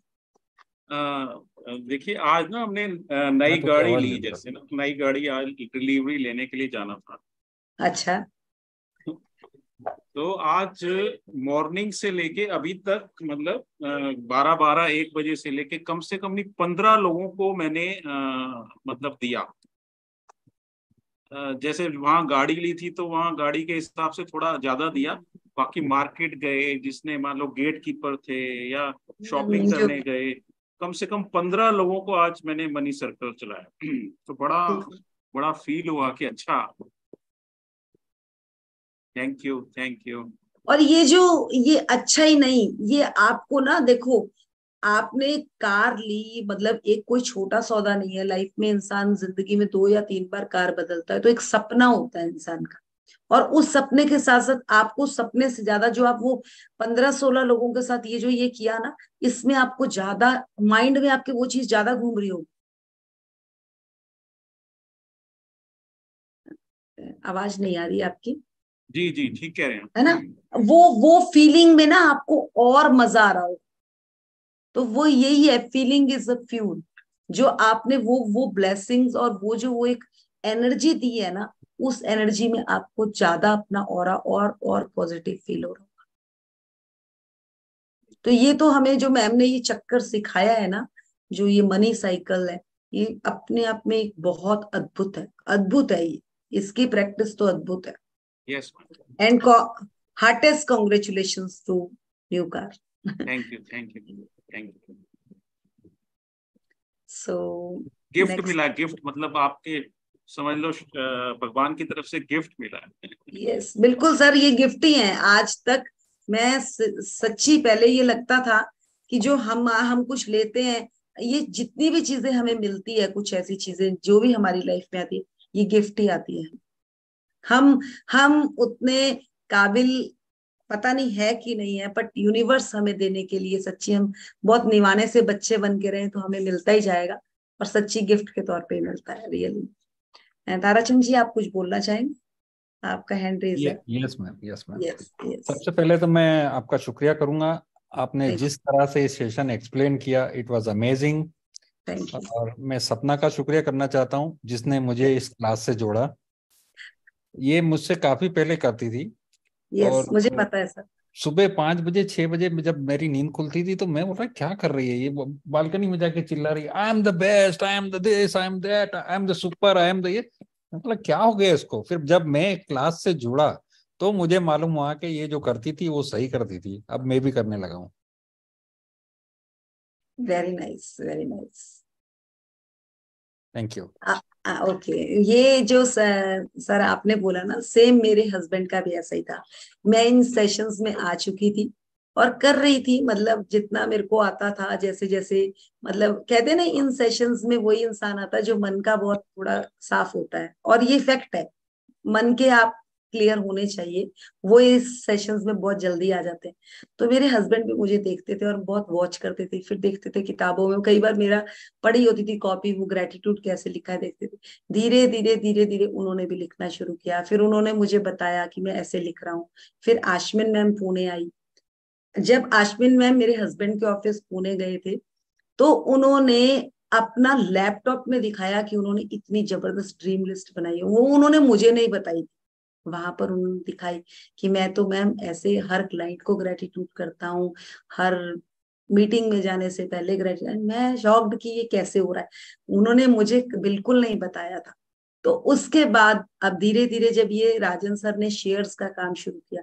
देखिए आज ना हमने नई गाड़ी ली. जैसे ना नई गाड़ी आज डिलीवरी लेने के लिए जाना था. अच्छा. तो आज मॉर्निंग से लेके अभी तक मतलब 12-1 बजे से लेके कम से कम 15 लोगों को मैंने मतलब दिया. जैसे वहां गाड़ी ली थी तो वहां गाड़ी के हिसाब से थोड़ा ज्यादा दिया. बाकी मार्केट गए, जिसने मान लो गेट कीपर थे या शॉपिंग करने गए, कम से कम 15 लोगों को आज मैंने मनी सर्कल चलाया. तो बड़ा फील हुआ कि अच्छा. Thank you. और ये अच्छा ही नहीं, ये आपको ना देखो, आपने कार ली, मतलब एक कोई छोटा सौदा नहीं है. लाइफ में इंसान जिंदगी में 2 या 3 बार कार बदलता है, तो एक सपना होता है इंसान का. और उस सपने के साथ साथ आपको सपने से ज्यादा जो आप वो 15-16 लोगों के साथ ये किया ना, इसमें आपको ज्यादा माइंड में आपके वो चीज ज्यादा घूम रही होगी. आवाज नहीं आ रही आपकी. जी ठीक कह रहे हैं, है ना. वो फीलिंग में ना आपको और मजा आ रहा हो. तो वो यही है, फीलिंग इज अ फ्यूल. जो आपने वो ब्लेसिंग्स और वो जो वो एक एनर्जी दी है ना, उस एनर्जी में आपको ज्यादा अपना ऑरा और पॉजिटिव फील हो रहा होगा। तो ये तो हमें जो मैम ने ये चक्कर सिखाया है ना, जो ये मनी साइकिल है, ये अपने आप में एक बहुत अद्भुत है, अद्भुत है ये, इसकी प्रैक्टिस तो अद्भुत है। Yes and heartiest congratulations to new car. Thank you thank you thank you. So gift मिला, गिफ्ट मतलब आपके समझ लो भगवान की तरफ से गिफ्ट मिला है। यस बिल्कुल सर, ये गिफ्ट ही है। आज तक मैं सच्ची पहले ये लगता था कि जो हम कुछ लेते हैं, ये जितनी भी चीजें हमें मिलती है, कुछ ऐसी चीजें जो भी हमारी लाइफ में आती है, ये गिफ्ट ही आती है। हम उतने काबिल पता नहीं है कि नहीं है, बट यूनिवर्स हमें देने के लिए सच्ची हम बहुत निवाने से बच्चे बन के रहे तो हमें मिलता ही जाएगा, और सच्ची गिफ्ट के तौर पे मिलता है रियली। ताराचंद जी, आप कुछ बोलना चाहेंगे? आपका हैंड रेज है। Yes ma'am, yes ma'am. Yes yes. सबसे पहले तो मैं आपका शुक्रिया करूंगा, आपने जिस तरह से इस सेशन एक्सप्लेन किया, इट वाज अमेजिंग। और मैं सपना का शुक्रिया करना चाहता हूँ जिसने मुझे इस क्लास से जोड़ा। ये मुझसे काफी पहले करती थी। और मुझे पता है सर। सुबह 5 बजे 6 बजे जब मेरी नींद खुलती थी तो मैं बोल रहा क्या कर रही है ये, बालकनी में जाके चिल्ला रही है, I am the best, I am the this, I am that, I am the super, I am the ये। मतलब क्या हो गया इसको? फिर जब मैं क्लास से जुड़ा तो मुझे मालूम हुआ कि ये जो करती थी वो सही करती थी। अब मैं भी करने लगा हूँ। Very nice, very nice. Thank you. Okay, ये जो सर आपने बोला ना, सेम मेरे हस्बैंड का भी ऐसा ही था। मैं इन सेशंस में आ चुकी थी और कर रही थी, मतलब जितना मेरे को आता था, जैसे जैसे मतलब कहते हैं ना, इन सेशंस में वही इंसान आता है जो मन का बहुत थोड़ा साफ होता है, और ये फैक्ट है, मन के आप क्लियर होने चाहिए, वो इस सेशंस में बहुत जल्दी आ जाते हैं। तो मेरे हस्बैंड भी मुझे देखते थे और बहुत वॉच करते थे, फिर देखते थे किताबों में, कई बार मेरा पढ़ी होती थी कॉपी, वो ग्रेटिट्यूड कैसे लिखा है देखते थे। धीरे धीरे धीरे धीरे उन्होंने भी लिखना शुरू किया, फिर उन्होंने मुझे बताया कि मैं ऐसे लिख रहा हूँ। फिर आश्विन मैम पुणे आई। जब आश्विन मैम मेरे हस्बैंड के ऑफिस पुणे गए थे तो उन्होंने अपना लैपटॉप में दिखाया कि उन्होंने इतनी जबरदस्त ड्रीम लिस्ट बनाई है। वो उन्होंने मुझे नहीं बताई थी, वहां पर उन्होंने दिखाई कि मैं तो मैम ऐसे हर क्लाइंट को ग्रेटिट्यूड करता हूँ, हर मीटिंग में जाने से पहले ग्रेटिट्यूड। मैं शॉक्ड कि ये कैसे हो रहा है, उन्होंने मुझे बिल्कुल नहीं बताया था। तो उसके बाद अब धीरे धीरे जब ये राजन सर ने शेयर्स का काम शुरू किया,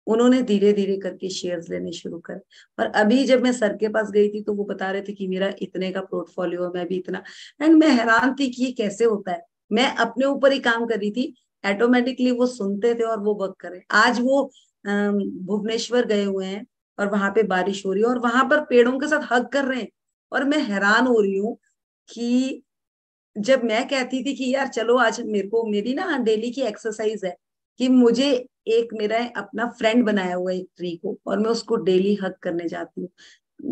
उन्होंने धीरे धीरे करके शेयर्स लेने शुरू करे। और अभी जब मैं सर के पास गई थी तो वो बता रहे थे कि मेरा इतने का पोर्टफोलियो है, मैं भी इतना। एंड मैं हैरान थी कि ये कैसे होता है। मैं अपने ऊपर ही काम कर रही थी, ऑटोमेटिकली वो सुनते थे और वो वर्क करे। आज वो भुवनेश्वर गए हुए हैं और वहां पे बारिश हो रही है और वहां पर पेड़ों के साथ हग कर रहे हैं। और मैं हैरान हो रही हूँ कि जब मैं कहती थी कि यार चलो आज मेरे को, मेरी ना डेली की एक्सरसाइज है कि मुझे एक मेरा अपना फ्रेंड बनाया हुआ है एक ट्री को, और मैं उसको डेली हग करने जाती हूँ।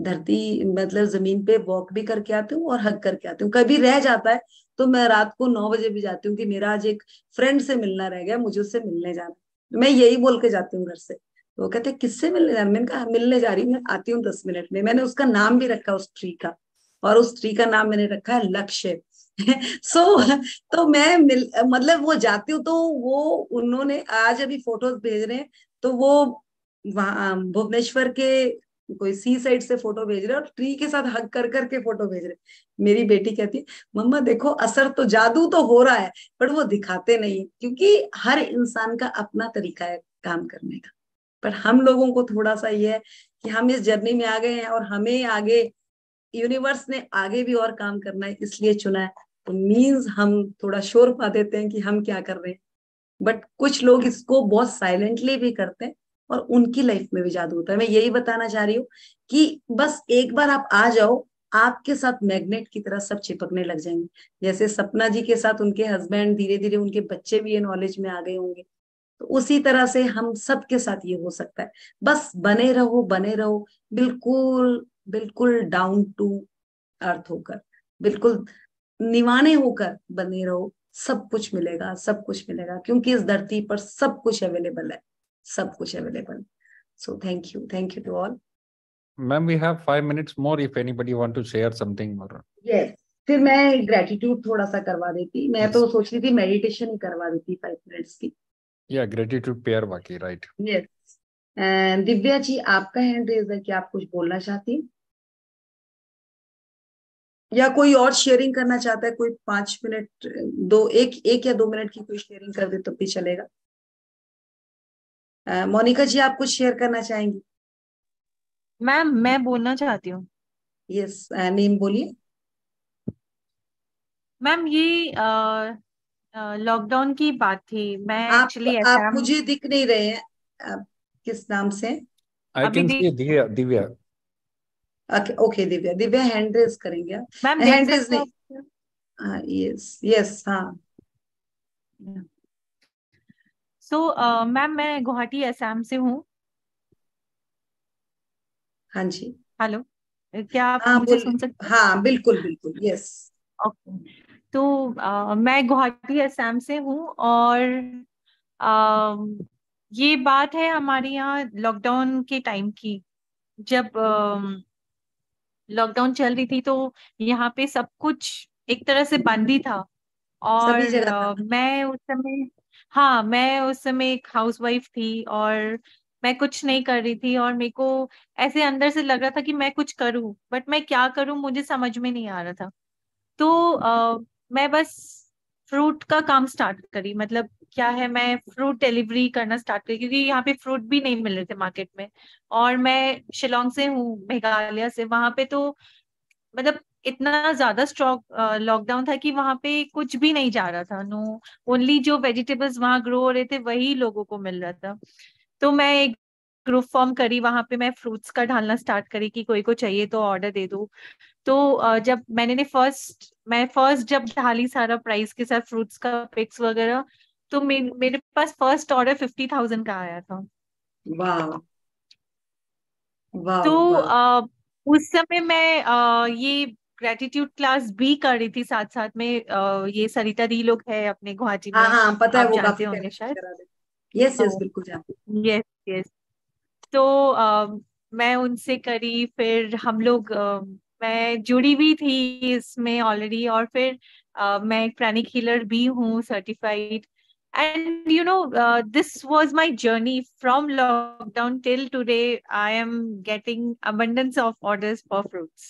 धरती मतलब जमीन पे वॉक भी करके आती हूँ और हग करके आती हूँ। कभी रह जाता है तो मैं रात को 9 बजे भी जाती हूँ कि मेरा आज एक फ्रेंड से मिलना रह गया, मुझे उससे मिलने जाना। मैं यही बोल के जाती हूँ घर से। तो वो कहते किससे मिलने जाना? मैंने कहा मिलने जा रही हूँ, मैं आती हूँ 10 मिनट में। मैंने उसका नाम भी रखा उस ट्री का, और उस ट्री का नाम मैंने रखा है लक्ष्य। तो मैं मतलब वो जाती हूँ तो वो उन्होंने आज अभी फोटोज भेज रहे हैं, तो वो वहां भुवनेश्वर के कोई सी साइड से फोटो भेज रहे हैं और ट्री के साथ हग कर करके फोटो भेज रहे हैं। मेरी बेटी कहती है मम्मा देखो असर तो, जादू तो हो रहा है, पर वो दिखाते नहीं, क्योंकि हर इंसान का अपना तरीका है काम करने का। पर हम लोगों को थोड़ा सा ये है कि हम इस जर्नी में आ गए हैं और हमें आगे यूनिवर्स ने आगे भी और काम करना है, इसलिए चुना है। तो मीन्स हम थोड़ा शोर पा देते हैं कि हम क्या कर रहे हैं, बट कुछ लोग इसको बहुत साइलेंटली भी करते हैं और उनकी लाइफ में भी जादू होता है। मैं यही बताना चाह रही हूँ कि बस एक बार आप आ जाओ, आपके साथ मैग्नेट की तरह सब चिपकने लग जाएंगे। जैसे सपना जी के साथ उनके हस्बैंड, धीरे धीरे उनके बच्चे भी ये नॉलेज में आ गए होंगे, तो उसी तरह से हम सबके साथ ये हो सकता है। बस बने रहो, बने रहो, बिल्कुल बिल्कुल डाउन टू अर्थ होकर, बिल्कुल निवाने होकर बने रहो। सब कुछ मिलेगा, सब कुछ मिलेगा, क्योंकि इस धरती पर सब कुछ अवेलेबल है, सब कुछ available. So thank you to all. Ma'am, we have 5 minutes more if anybody want to share something more. Yes, फिर मैं ग्रेटिट्यूड थोड़ा सा करवा देती। मैं तो सोच रही थी मेडिटेशन ही करवा देती 5 मिनट्स की। या ग्रेटिट्यूड पेयर बाकी, राइट। यस। दिव्या जी आपका हैंड रेज है, क्या आप कुछ बोलना चाहती हैं या कोई और शेयरिंग करना चाहता है? कोई 5 मिनट, एक या 2 मिनट की कोई शेयरिंग कर दे तो भी चलेगा। मोनिका जी आप कुछ शेयर करना चाहेंगी? मैम मैं बोलना चाहती हूँ। यस, नेम बोलिए। मैम ये लॉकडाउन की बात थी। मैं एक्चुअली आप एसएम मुझे दिख नहीं रहे हैं, आप किस नाम से? आई अभी कैन देख see Divya. Divya, okay Divya, Divya hand raise करेंगे आप? मैम देख हैंड रेज सकते हो नहीं, यस यस, हाँ। सो मैम मैं गुवाहाटी असम से हूँ। हाँ जी, हेलो, क्या आप हाँ मुझे सुन सकते हैं? हाँ बिल्कुल बिल्कुल, यस। ओके। तो मैं गुवाहाटी असम से हूँ और ये बात है हमारे यहाँ लॉकडाउन के टाइम की। जब लॉकडाउन चल रही थी तो यहाँ पे सब कुछ एक तरह से बंद ही था। और सभी जगह था। मैं उस समय एक हाउसवाइफ थी और मैं कुछ नहीं कर रही थी और मेरे को ऐसे अंदर से लग रहा था कि मैं कुछ करूं, बट मैं क्या करूं मुझे समझ में नहीं आ रहा था। तो मैं बस फ्रूट का काम स्टार्ट करी। मतलब क्या है, मैं फ्रूट डिलीवरी करना स्टार्ट करी क्योंकि यहाँ पे फ्रूट भी नहीं मिल रहे थे मार्केट में। और मैं शिलोंग से हूँ, मेघालय से। वहां पे तो मतलब इतना ज्यादा स्ट्रॉक लॉकडाउन था कि वहां पे कुछ भी नहीं जा रहा था। नो, ओनली जो वेजिटेबल्स वहां ग्रो हो रहे थे वही लोगों को मिल रहा था। तो मैं एक ग्रुप फॉर्म करी, वहां पे मैं फ्रूट्स का ढालना स्टार्ट करी कि कोई को चाहिए तो ऑर्डर दे दो। तो जब मैं फर्स्ट जब ढाली सारा प्राइस के साथ फ्रूट्स का पिक्स वगैरह, तो मेरे पास फर्स्ट ऑर्डर 50,000 का आया था। वाह वाह तो वाह। उस समय मैं ये ग्रेटिट्यूड क्लास भी कर रही थी साथ साथ में। ये सरिता दी लोग है अपने गुवाहाटी हाँ में, हाँ पता है, आप वो जानते काफी होंगे बेनिफिट शायद। करा देते। यस यस बिल्कुल जानते। Yes yes. तो मैं उनसे करी, फिर हम लोग मैं जुड़ी भी थी इसमें ऑलरेडी। और फिर मैं एक प्राणिक हीलर भी हूँ, certified. And this was my journey from lockdown till today. I am getting abundance of orders for fruits.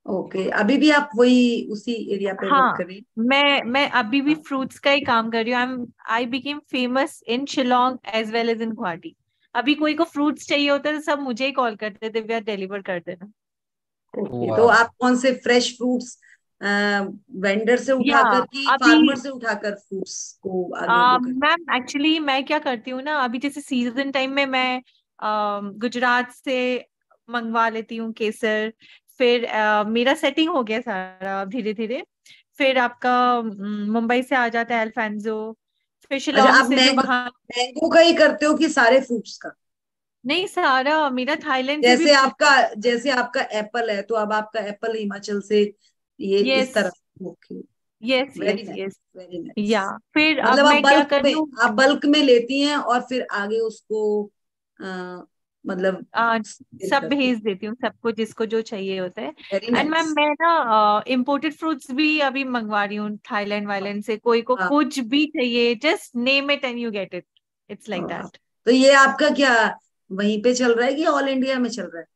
Okay, अभी भी आप वही उसी एरिया पे वर्क हाँ, कर रही हैं? मैं अभी भी फ्रूट्स का ही काम कर रही हूँ। I became famous in Shillong as well as in Guwahati. अभी कोई को फ्रूट्स चाहिए होता है तो सब मुझे ही कॉल करते थे, दिव्या डिलीवर कर देना। ओके, तो आप कौन से फ्रेश फ्रूट्स वेंडर से या उठाकर कि अभी फार्मर से उठाकर फ्रूट्स को आगे वो कर? मैम एक्चुअली मैं क्या करती हूँ ना, अभी जैसे सीजन टाइम में मैं गुजरात से मंगवा लेती हूँ केसर। फिर मेरा सेटिंग हो गया सारा धीरे धीरे। फिर आपका मुंबई से आ जाता है अल्फांजो। फिर अच्छा, शिलोंग आप से जो वहाँ। मैंगो का ही करते हो कि सारे फ्रूट्स का? नहीं, सारा मेरा थाईलैंड से भी फ्रूट। जैसे आपका एप्पल है तो अब आपका एप्पल हिमाचल से, ये इस यस तरह। Okay, yes very yes nice yes. Very या नाइस। फिर अब मतलब मैं क्या कर रही हूँ, आप बल्क में लेती हैं और फिर आगे उसको मतलब सेल सब करती हैं। भेज देती हूँ सबको जिसको जो चाहिए होता है। Very and ma'am nice. मैं ना इम्पोर्टेड फ्रूट्स भी अभी मंगवा रही हूँ थाईलैंड वाइलैंड से। कोई को कुछ भी चाहिए, just name it and you get it. It's like that. तो ये आपका क्या वहीं पे चल रहा है कि ऑल इंडिया में चल रहा है?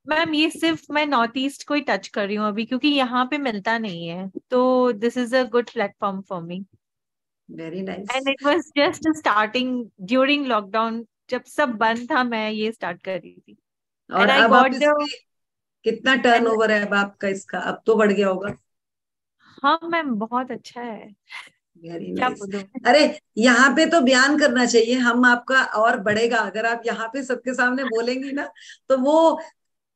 मैम ये सिर्फ मैं नॉर्थ ईस्ट को ही टच कर रही हूँ अभी, क्योंकि यहाँ पे मिलता नहीं है। तो this is a good platform for me. Very nice. And it was just starting during lockdown, जब सब बंद था मैं ये स्टार्ट कर रही थी। और एंड आई अब आप गॉट द इसमें कितना टर्नओवर है अब आपका इसका? अब तो बढ़ गया होगा। हाँ मैम बहुत अच्छा है। वेरी क्या नाइस। बोलूं। अरे यहाँ पे तो बयान करना चाहिए हम आपका, और बढ़ेगा अगर आप यहाँ पे सबके सामने बोलेंगी ना, तो वो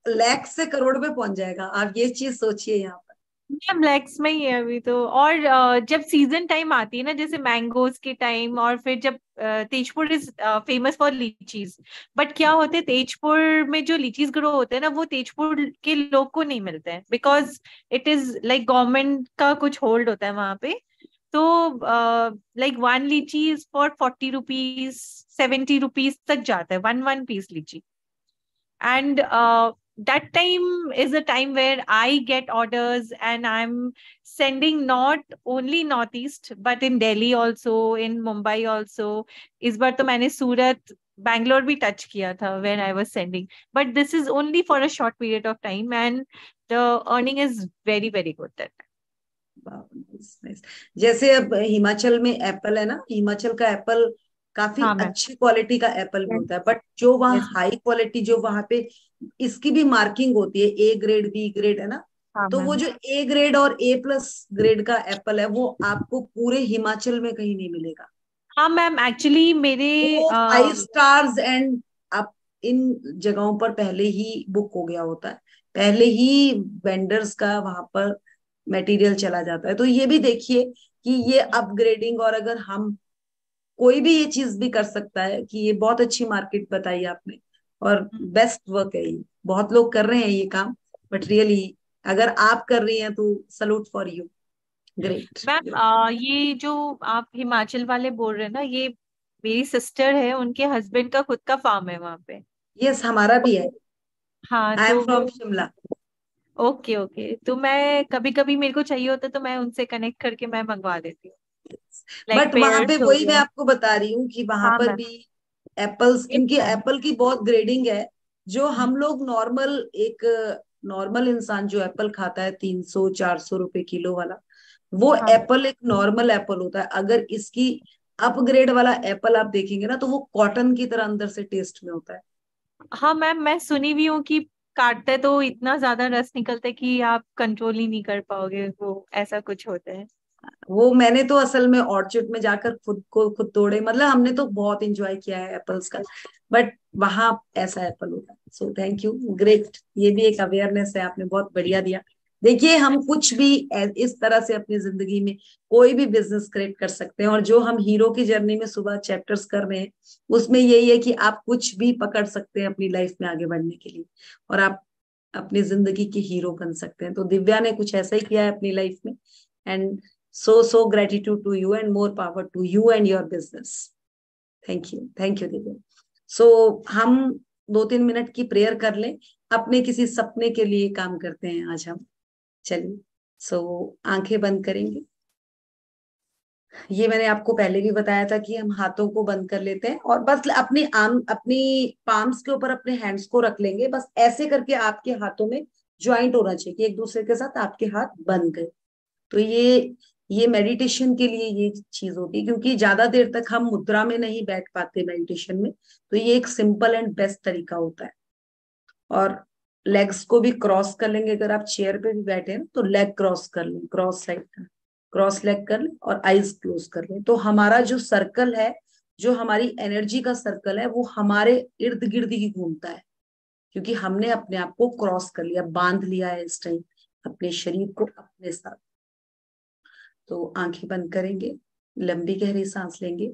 लाख से करोड़ में पहुंच जाएगा। आप ये चीज सोचिए यहाँ पर। मैम लैक्स में ही है अभी तो। और जब सीजन टाइम आती है ना, जैसे मैंगोज के टाइम, और फिर जब Tezpur is famous for लीचीज। But क्या होते हैं, तेजपुर में जो लीचीज ग्रो होते हैं ना, वो तेजपुर के लोग को नहीं मिलते हैं, because it is like government का कुछ होल्ड होता है वहां पे। तो लाइक 1 लीची इज फॉर 40 रुपीज, 70 रुपीज तक जाता है, वन पीस लीची। And that time is the time where I get orders and I'm sending not only Northeast but in Delhi also, in Mumbai also. इस बार तो मैंने सूरत बैंगलोर भी टच किया था when I was sending, but this is only for a short period of time and the earning is very very good that time. nice. जैसे अब हिमाचल में Apple है ना, हिमाचल का एप्पल काफी अच्छी क्वालिटी का एप्पल भी होता है, बट जो वहाँ हाई क्वालिटी, जो वहाँ पे इसकी भी मार्किंग होती है, ए ग्रेड बी ग्रेड है ना, तो वो जो ए ग्रेड और ए प्लस ग्रेड का एप्पल है वो आपको पूरे हिमाचल में कहीं नहीं मिलेगा। हाँ मैम, एक्चुअली मेरे 5 स्टार्स एंड आप इन जगहों पर पहले ही बुक हो गया होता है, पहले ही वेंडर्स का वहां पर मटेरियल चला जाता है। तो ये भी देखिए कि ये अपग्रेडिंग, और अगर हम कोई भी ये चीज भी कर सकता है कि ये बहुत अच्छी मार्केट बताई आपने, और बेस्ट वर्क है ये, बहुत लोग कर रहे हैं ये काम, बट रियली अगर आप कर रही हैं तो salute for you, great. Ma'am ये जो आप हिमाचल वाले बोल रहे हैं ना, ये मेरी सिस्टर है, उनके हस्बैंड का खुद का फार्म है वहां पे। यस, हमारा भी है। हाँ, आई एम तो फ्रॉम शिमला। ओके ओके, तो मैं कभी कभी मेरे को चाहिए होता तो मैं उनसे कनेक्ट करके मैं मंगवा देती हूँ। बट वहां पे वही मैं आपको बता रही हूँ कि वहां पर भी एप्पल्स, क्योंकि एप्पल की बहुत ग्रेडिंग है। जो हम लोग नॉर्मल, एक नॉर्मल इंसान जो एप्पल खाता है 300-400 रुपए किलो वाला, वो एप्पल एक नॉर्मल एप्पल होता है। अगर इसकी अपग्रेड वाला एप्पल आप देखेंगे ना, तो वो कॉटन की तरह अंदर से टेस्ट में होता है। हाँ मैम, मैं सुनी भी हूँ कि काटते तो इतना ज्यादा रस निकलता है कि आप कंट्रोल ही नहीं कर पाओगे, वो ऐसा कुछ होता है। वो मैंने तो असल में ऑर्चर्ड में जाकर खुद तोड़े, मतलब हमने तो बहुत एंजॉय किया है एप्पल्स का, बट वहां ऐसा एप्पल होता है। सो थैंक यू, ग्रेट। ये भी एक अवेयरनेस है, आपने बहुत बढ़िया दिया। देखिए, हम कुछ भी इस तरह से अपनी जिंदगी में कोई भी बिजनेस क्रिएट कर सकते हैं, और जो हम हीरो की जर्नी में सुबह चैप्टर्स कर रहे हैं, उसमें यही है कि आप कुछ भी पकड़ सकते हैं अपनी लाइफ में आगे बढ़ने के लिए, और आप अपनी जिंदगी के हीरो बन सकते हैं। तो दिव्या ने कुछ ऐसा ही किया है अपनी लाइफ में, and so gratitude to you and more power to you and your business. Thank you Divya. So हम 2-3 मिनट की प्रेयर कर लें, अपने किसी सपने के लिए काम करते हैं आज हम। चलिए, so आंखें बंद करेंगे। ये मैंने आपको पहले भी बताया था कि हम हाथों को बंद कर लेते हैं और बस अपनी पाम्स के ऊपर अपने हैंड्स को रख लेंगे, बस ऐसे करके आपके हाथों में ज्वाइंट होना चाहिए कि एक दूसरे के साथ आपके हाथ बन गए। तो ये मेडिटेशन के लिए ये चीज होती है, क्योंकि ज्यादा देर तक हम मुद्रा में नहीं बैठ पाते मेडिटेशन में, तो ये एक सिंपल एंड बेस्ट तरीका होता है। और लेग्स को भी क्रॉस कर लेंगे, अगर आप चेयर पे भी बैठे हैं तो लेग क्रॉस कर लें, क्रॉस साइड का क्रॉस लेग कर लें और आईज क्लोज कर लें। तो हमारा जो सर्कल है, जो हमारी एनर्जी का सर्कल है, वो हमारे इर्द गिर्द ही घूमता है, क्योंकि हमने अपने आप को क्रॉस कर लिया, बांध लिया है इस टाइम अपने शरीर को अपने साथ। तो आंखें बंद करेंगे, लंबी गहरी सांस लेंगे,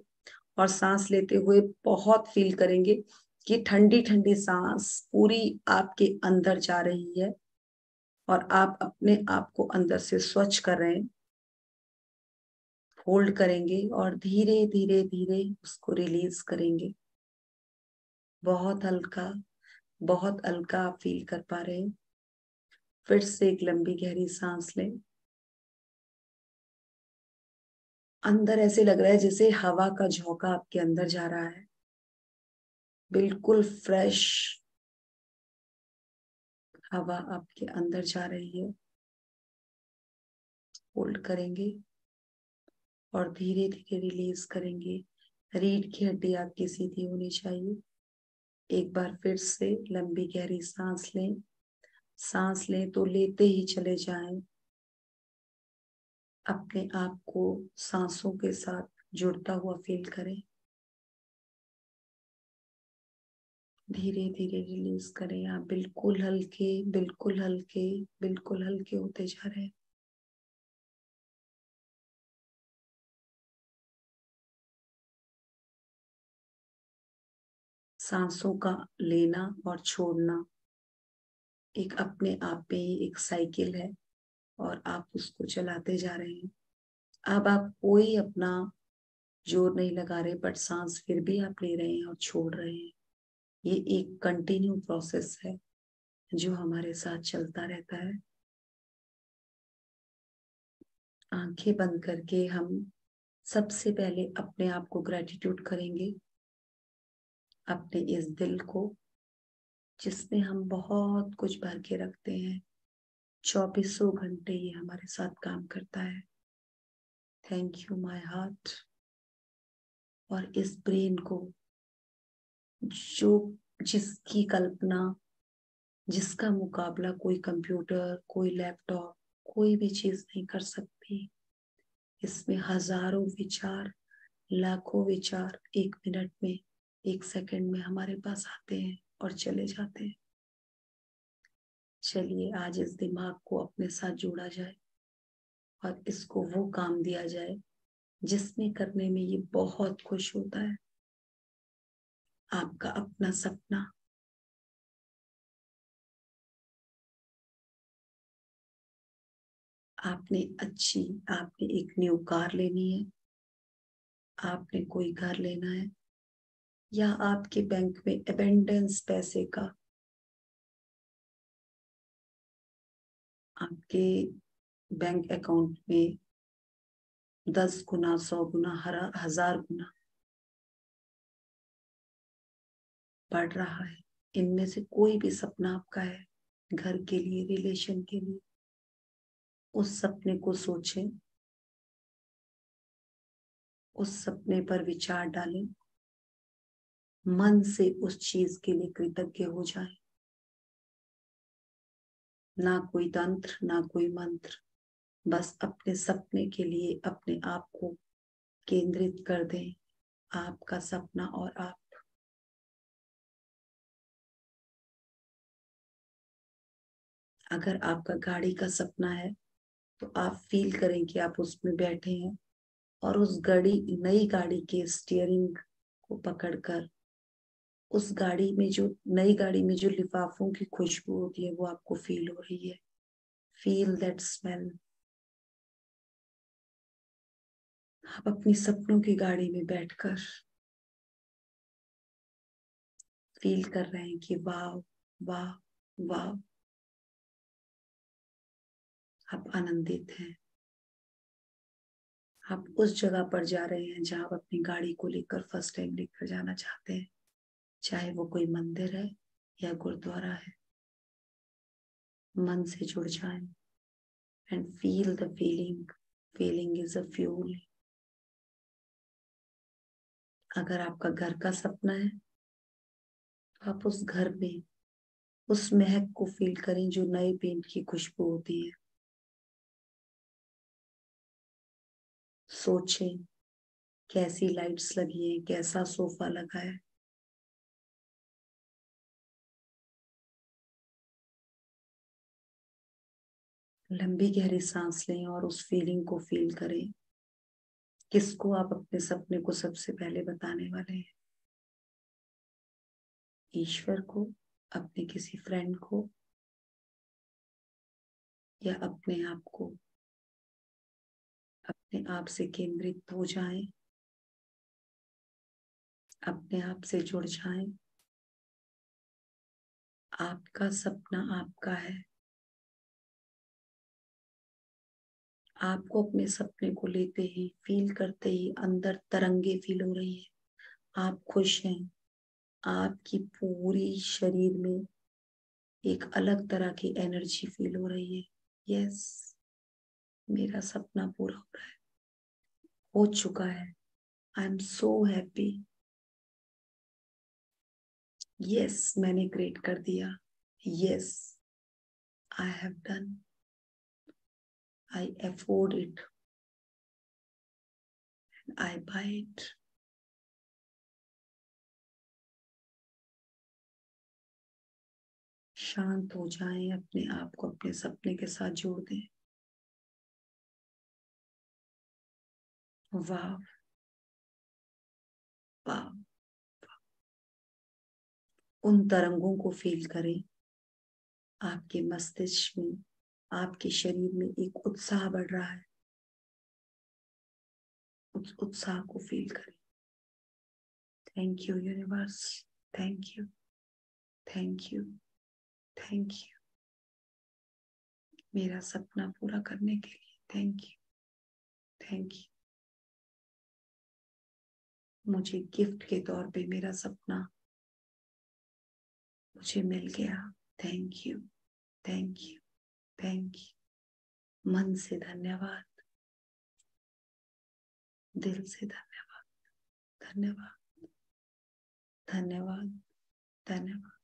और सांस लेते हुए बहुत फील करेंगे कि ठंडी ठंडी सांस पूरी आपके अंदर जा रही है और आप अपने आप को अंदर से स्वच्छ कर रहे हैं। होल्ड करेंगे और धीरे धीरे धीरे उसको रिलीज करेंगे। बहुत हल्का, बहुत हल्का आप फील कर पा रहे हैं। फिर से एक लंबी गहरी सांस लें। अंदर ऐसे लग रहा है जैसे हवा का झोंका आपके अंदर जा रहा है, बिल्कुल फ्रेश हवा आपके अंदर जा रही है। होल्ड करेंगे और धीरे धीरे रिलीज करेंगे। रीढ़ की हड्डी आपकी सीधी होनी चाहिए। एक बार फिर से लंबी गहरी सांस लें। सांस लें तो लेते ही चले जाएं, अपने आप को सांसों के साथ जुड़ता हुआ फील करें। धीरे धीरे रिलीज करें। आप बिल्कुल हल्के, बिल्कुल हल्के, बिल्कुल हल्के होते जा रहे हैं। सांसों का लेना और छोड़ना एक अपने आप में ही एक साइकिल है, और आप उसको चलाते जा रहे हैं। अब आप कोई अपना जोर नहीं लगा रहे, बट सांस फिर भी आप ले रहे हैं और छोड़ रहे हैं। ये एक कंटिन्यू प्रोसेस है। जो हमारे साथ चलता रहता है। आंखें बंद करके हम सबसे पहले अपने आप को ग्रेटिट्यूड करेंगे, अपने इस दिल को जिसमें हम बहुत कुछ भर के रखते हैं। 2400 घंटे ये हमारे साथ काम करता है। Thank you my heart. और इस ब्रेन को जो जिसकी कल्पना, जिसका मुकाबला कोई कंप्यूटर, कोई लैपटॉप, कोई भी चीज नहीं कर सकती। इसमें हजारों विचार, लाखों विचार एक मिनट में, एक सेकंड में हमारे पास आते हैं और चले जाते हैं। चलिए आज इस दिमाग को अपने साथ जोड़ा जाए और इसको वो काम दिया जाए जिसमें करने में ये बहुत खुश होता है। आपका अपना सपना। आपने एक न्यू कार लेनी है, आपने कोई घर लेना है, या आपके बैंक में अबेंडेंस पैसे का, आपके बैंक अकाउंट में 10 गुना, 100 गुना, 1000 गुना बढ़ रहा है। इनमें से कोई भी सपना आपका है, घर के लिए, रिलेशन के लिए, उस सपने को सोचें, उस सपने पर विचार डालें, मन से उस चीज के लिए कृतज्ञ हो जाएं। ना कोई तंत्र, ना कोई मंत्र, बस अपने सपने के लिए अपने आप को केंद्रित कर दें। आपका सपना और आप। अगर आपका गाड़ी का सपना है तो आप फील करें कि आप उसमें बैठे हैं और उस नई गाड़ी के स्टीयरिंग को पकड़कर उस गाड़ी में, जो नई गाड़ी में जो लिफाफों की खुशबू होती है वो आपको फील हो रही है। Feel that smell. आप अपनी सपनों की गाड़ी में बैठकर फील कर रहे हैं कि वाह वाह वाह, आप आनंदित हैं। आप उस जगह पर जा रहे हैं जहां आप अपनी गाड़ी को लेकर फर्स्ट टाइम लेकर जाना चाहते हैं, चाहे वो कोई मंदिर है या गुरुद्वारा है। मन से जुड़ जाएं and feel the feeling. Feeling is a fuel. अगर आपका घर का सपना है तो आप उस घर में उस महक को फील करें जो नए पेंट की खुशबू होती है। सोचें कैसी लाइट्स लगी है, कैसा सोफा लगा है। लंबी गहरी सांस लें और उस फीलिंग को फील करें। किसको आप अपने सपने को सबसे पहले बताने वाले हैं? ईश्वर को, अपने किसी फ्रेंड को, या अपने आप को? अपने आप से केंद्रित हो जाएं, अपने आप से जुड़ जाएं। आपका सपना आपका है। आपको अपने सपने को लेते ही, फील करते ही अंदर तरंगे फील हो रही है। आप खुश हैं। आपकी पूरी शरीर में एक अलग तरह की एनर्जी फील हो रही है। यस, मेरा सपना पूरा हो रहा है, हो चुका है। I am so happy. Yes, मैंने ग्रेट कर दिया। Yes, I have done. I afford it. I buy it. शांत हो जाएं, अपने आप को अपने सपने के साथ जोड़ दें। वाह वाह। उन तरंगों को फील करें। आपके मस्तिष्क में, आपके शरीर में एक उत्साह बढ़ रहा है। उस उत्साह को फील करें। Thank you universe. Thank you, thank you, thank you मेरा सपना पूरा करने के लिए। Thank you, thank you. मुझे गिफ्ट के तौर पे मेरा सपना मुझे मिल गया। Thank you, thank you, thank you. मन से धन्यवाद, दिल से धन्यवाद, धन्यवाद, धन्यवाद, धन्यवाद।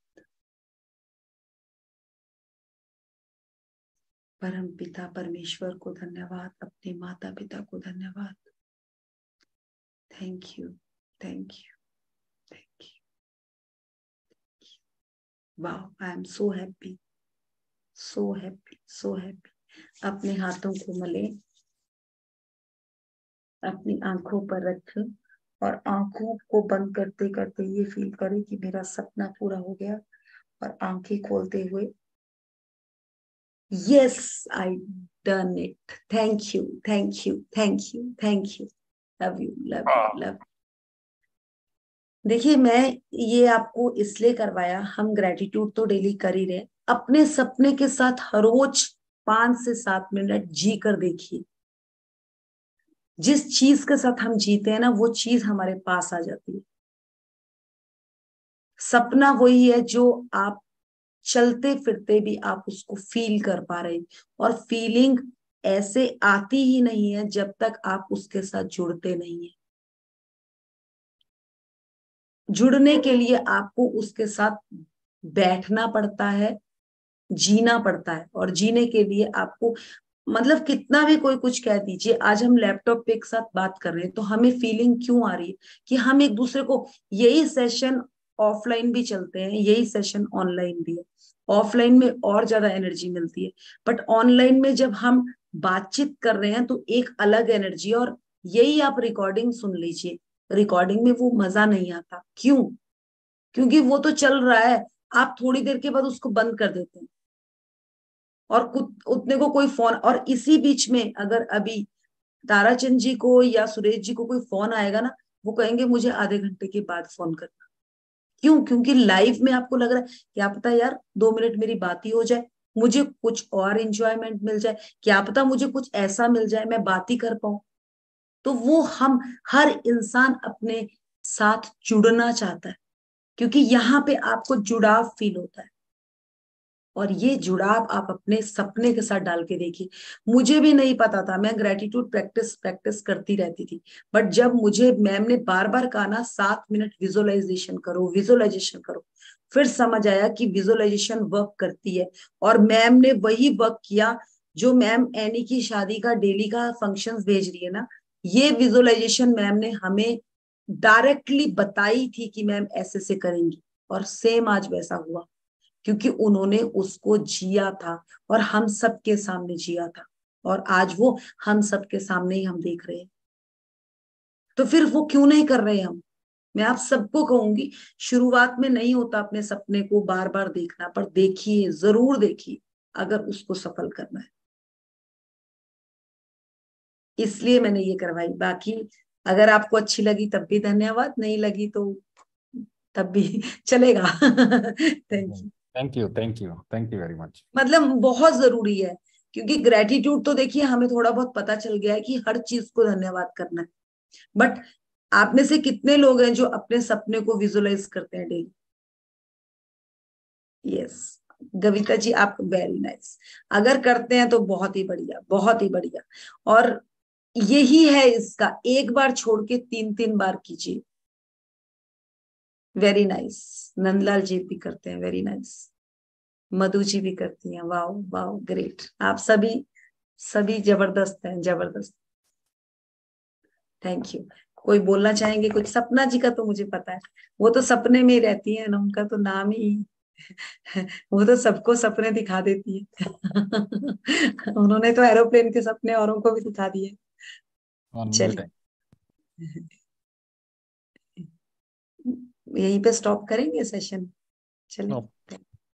परम पिता परमेश्वर को धन्यवाद, अपने माता पिता को धन्यवाद। Thank you, thank you, thank you. Wow, I am so happy, so happy, so happy. अपने हाथों को मले, अपनी आंखों पर रख और आंखों को बंद करते करते ये फील करें कि मेरा सपना पूरा हो गया। और आंखें खोलते हुए yes, I done it. Thank you, thank you, thank you, thank you. Love you, love you, love you. देखिए, मैं ये आपको इसलिए करवाया, हम ग्रेटिट्यूड तो डेली कर ही रहे, अपने सपने के साथ हर रोज 5 से 7 मिनट जी कर देखिए। जिस चीज के साथ हम जीते हैं ना, वो चीज हमारे पास आ जाती है। सपना वही है जो आप चलते फिरते भी आप उसको फील कर पा रहे हैं। और फीलिंग ऐसे आती ही नहीं है जब तक आप उसके साथ जुड़ते नहीं है। जुड़ने के लिए आपको उसके साथ बैठना पड़ता है, जीना पड़ता है। और जीने के लिए आपको मतलब कितना भी कोई कुछ कह दीजिए, आज हम लैपटॉप पे एक साथ बात कर रहे हैं तो हमें फीलिंग क्यों आ रही है कि हम एक दूसरे को, यही सेशन ऑफलाइन भी चलते हैं, यही सेशन ऑनलाइन भी है। ऑफलाइन में और ज्यादा एनर्जी मिलती है, बट ऑनलाइन में जब हम बातचीत कर रहे हैं तो एक अलग एनर्जी। और यही आप रिकॉर्डिंग सुन लीजिए, रिकॉर्डिंग में वो मजा नहीं आता। क्यों? क्योंकि वो तो चल रहा है, आप थोड़ी देर के बाद उसको बंद कर देते हैं और उतने को कोई फोन। और इसी बीच में अगर अभी ताराचंद जी को या सुरेश जी को कोई फोन आएगा ना, वो कहेंगे मुझे आधे घंटे के बाद फोन करना। क्यों? क्योंकि लाइव में आपको लग रहा है क्या पता यार 2 मिनट मेरी बात ही हो जाए, मुझे कुछ और एंजॉयमेंट मिल जाए, क्या पता मुझे कुछ ऐसा मिल जाए मैं बात ही कर पाऊं। तो वो हम हर इंसान अपने साथ जुड़ना चाहता है, क्योंकि यहाँ पे आपको जुड़ाव फील होता है। और ये जुड़ाव आप अपने सपने के साथ डाल के देखिए। मुझे भी नहीं पता था, मैं ग्रेटिट्यूड प्रैक्टिस करती रहती थी, बट जब मुझे मैम ने बार बार कहा ना 7 मिनट विजुअलाइजेशन करो, विजुअलाइजेशन करो, फिर समझ आया कि विजुअलाइजेशन वर्क करती है। और मैम ने वही वर्क किया जो मैम एनी की शादी का डेली का फंक्शंस भेज रही है ना, ये विजुअलाइजेशन मैम ने हमें डायरेक्टली बताई थी कि मैम ऐसे से करेंगी। और सेम आज वैसा हुआ, क्योंकि उन्होंने उसको जिया था और हम सबके सामने जिया था। और आज वो हम सबके सामने ही हम देख रहे हैं, तो फिर वो क्यों नहीं कर रहे हम? मैं आप सबको कहूंगी, शुरुआत में नहीं होता अपने सपने को बार बार देखना, पर देखिए, जरूर देखिए अगर उसको सफल करना है। इसलिए मैंने ये करवाई। बाकी अगर आपको अच्छी लगी तब भी धन्यवाद, नहीं लगी तो तब भी चलेगा। Thank you, thank you, thank you, thank you very much. मतलब बहुत जरूरी है, क्योंकि ग्रेटिट्यूड तो देखिए हमें थोड़ा बहुत पता चल गया है कि हर चीज को धन्यवाद करना है, बट आप में से कितने लोग हैं जो अपने सपने को विजुअलाइज करते हैं डेली? यस, गविता जी आप वेरी नाइस। अगर करते हैं तो बहुत ही बढ़िया, बहुत ही बढ़िया। और यही है इसका, एक बार छोड़ के 3-3 बार कीजिए। Very nice. नंदलाल जी भी करते हैं, वेरी नाइस। मधु जी भी करती हैं, वाओ वाओ ग्रेट। आप सभी सभी जबरदस्त हैं, जबरदस्त। Thank you. कोई बोलना चाहेंगे कुछ? सपना जी का तो मुझे पता है, वो तो सपने में ही रहती है ना, उनका तो नाम ही वो तो सबको सपने दिखा देती है। उन्होंने तो एरोप्लेन के सपने औरों को भी दिखा दिए। चलिए, यहीं पे स्टॉप करेंगे सेशन। चलिए,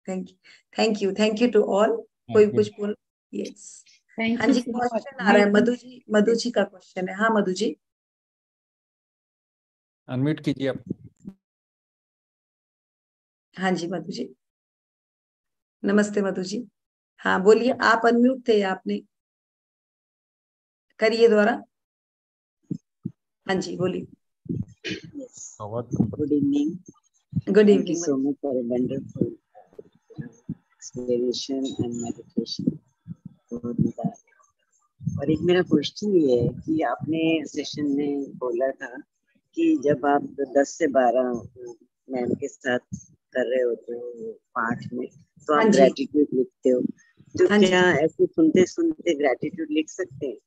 thank you, thank you, thank you to all. कोई कुछ बोल? यस, हाँ जी, क्वेश्चन आ रहा है। मधु जी का क्वेश्चन है। हाँ मधु जी, अनम्यूट कीजिए आप। हाँ जी मधु जी। नमस्ते मधु जी। हाँ बोलिए, आप अनम्यूट थे, आपने करिए दोबारा। हाँ जी बोलिए। Good evening. Good Thank you evening. so much for a wonderful explanation and meditation. बहुत मजा आया। और एक मेरा क्वेश्चन ये है कि आपने सेशन में बोला था कि जब आप 10 से 12 मैम के साथ कर रहे होते हो पाठ में, तो हाँ आप जी। ग्रेटिट्यूड लिखते हो, तो हाँ जी। क्या ऐसे सुनते सुनते ग्रेटिट्यूड लिख सकते हैं?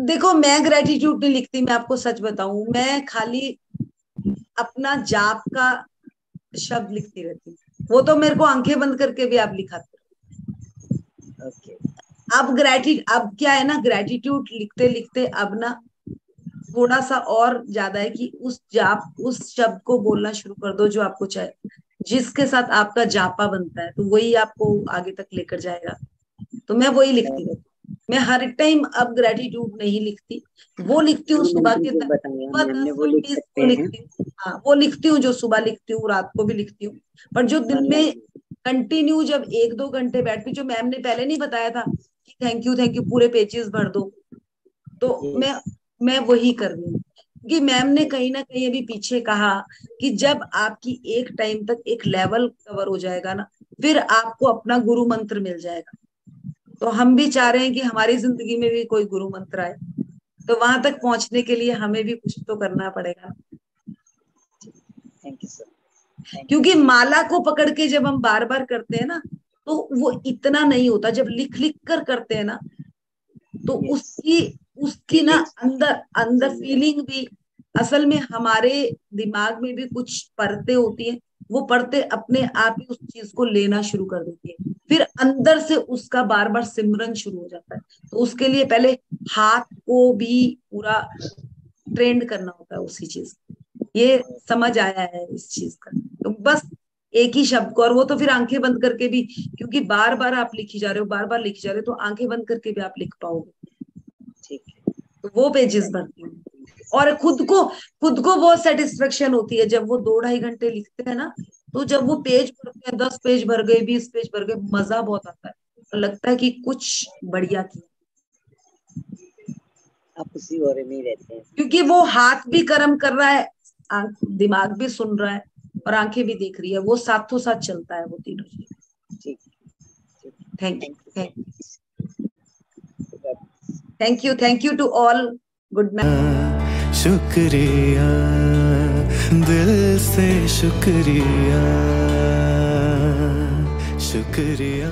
देखो मैं ग्रेटिट्यूड नहीं लिखती, मैं आपको सच बताऊं, मैं खाली अपना जाप का शब्द लिखती रहती हूँ। वो तो मेरे को आंखें बंद करके भी आप लिखाते हो। ओके। अब क्या है ना, ग्रेटिट्यूड लिखते लिखते अब ना थोड़ा सा और ज्यादा है कि उस शब्द को बोलना शुरू कर दो जो आपको चाहे, जिसके साथ आपका जापा बनता है, तो वही आपको आगे तक लेकर जाएगा। तो मैं वही लिखती रहती हूँ। मैं हर टाइम अब ग्रेटिट्यूड नहीं लिखती, वो लिखती हूँ सुबह के जो बताया सुबह हमने 10 वो से लिख 20 सकते को हैं। लिखती हूँ। हाँ वो लिखती हूँ, जो सुबह लिखती हूँ, रात को भी लिखती हूँ। पर जो दिन में कंटिन्यू जब 1-2 घंटे बैठती, जो मैम ने पहले नहीं बताया था कि थैंक यू पूरे पेजेस भर दो, तो मैं वही कर रही हूँ। कि मैम ने कहीं ना कहीं अभी पीछे कहा कि जब आपकी एक टाइम तक एक लेवल कवर हो जाएगा ना, फिर आपको अपना गुरु मंत्र मिल जाएगा। तो हम भी चाह रहे हैं कि हमारी जिंदगी में भी कोई गुरु मंत्र आए, तो वहां तक पहुंचने के लिए हमें भी कुछ तो करना पड़ेगा। Thank you sir. क्योंकि माला को पकड़ के जब हम बार बार करते हैं ना, तो वो इतना नहीं होता। जब लिख लिख कर करते हैं ना, तो उसकी ना अंदर फीलिंग भी, असल में हमारे दिमाग में भी कुछ परतें होती हैं, वो परतें अपने आप ही उस चीज को लेना शुरू कर देती है, फिर अंदर से उसका बार बार सिमरन शुरू हो जाता है। तो उसके लिए पहले हाथ को भी पूरा ट्रेंड करना होता है उसी चीज। ये समझ आया है इस चीज का, तो बस एक ही शब्द को, और वो तो फिर आंखें बंद करके भी, क्योंकि बार बार आप लिखी जा रहे हो, बार बार लिखी जा रहे हो, तो आंखें बंद करके भी आप लिख पाओगे। ठीक है। तो वो पेजेस भरती हूँ, और खुद को बहुत सेटिस्फेक्शन होती है जब वो 2-2.5 घंटे लिखते हैं ना, तो जब वो पेज भरते हैं, 10 पेज भर गए, 20 पेज भर गए, मजा बहुत आता है, और लगता है कि कुछ बढ़िया किया। आप उसी ओरे में ही रहते हैं, क्योंकि वो हाथ भी कर्म कर रहा है, दिमाग भी सुन रहा है, और आंखें भी देख रही है, वो साथों साथ चलता है, वो तीनों चीज। ठीक। Thank you to all. Good night. शुक्रिया, दिल से शुक्रिया, शुक्रिया।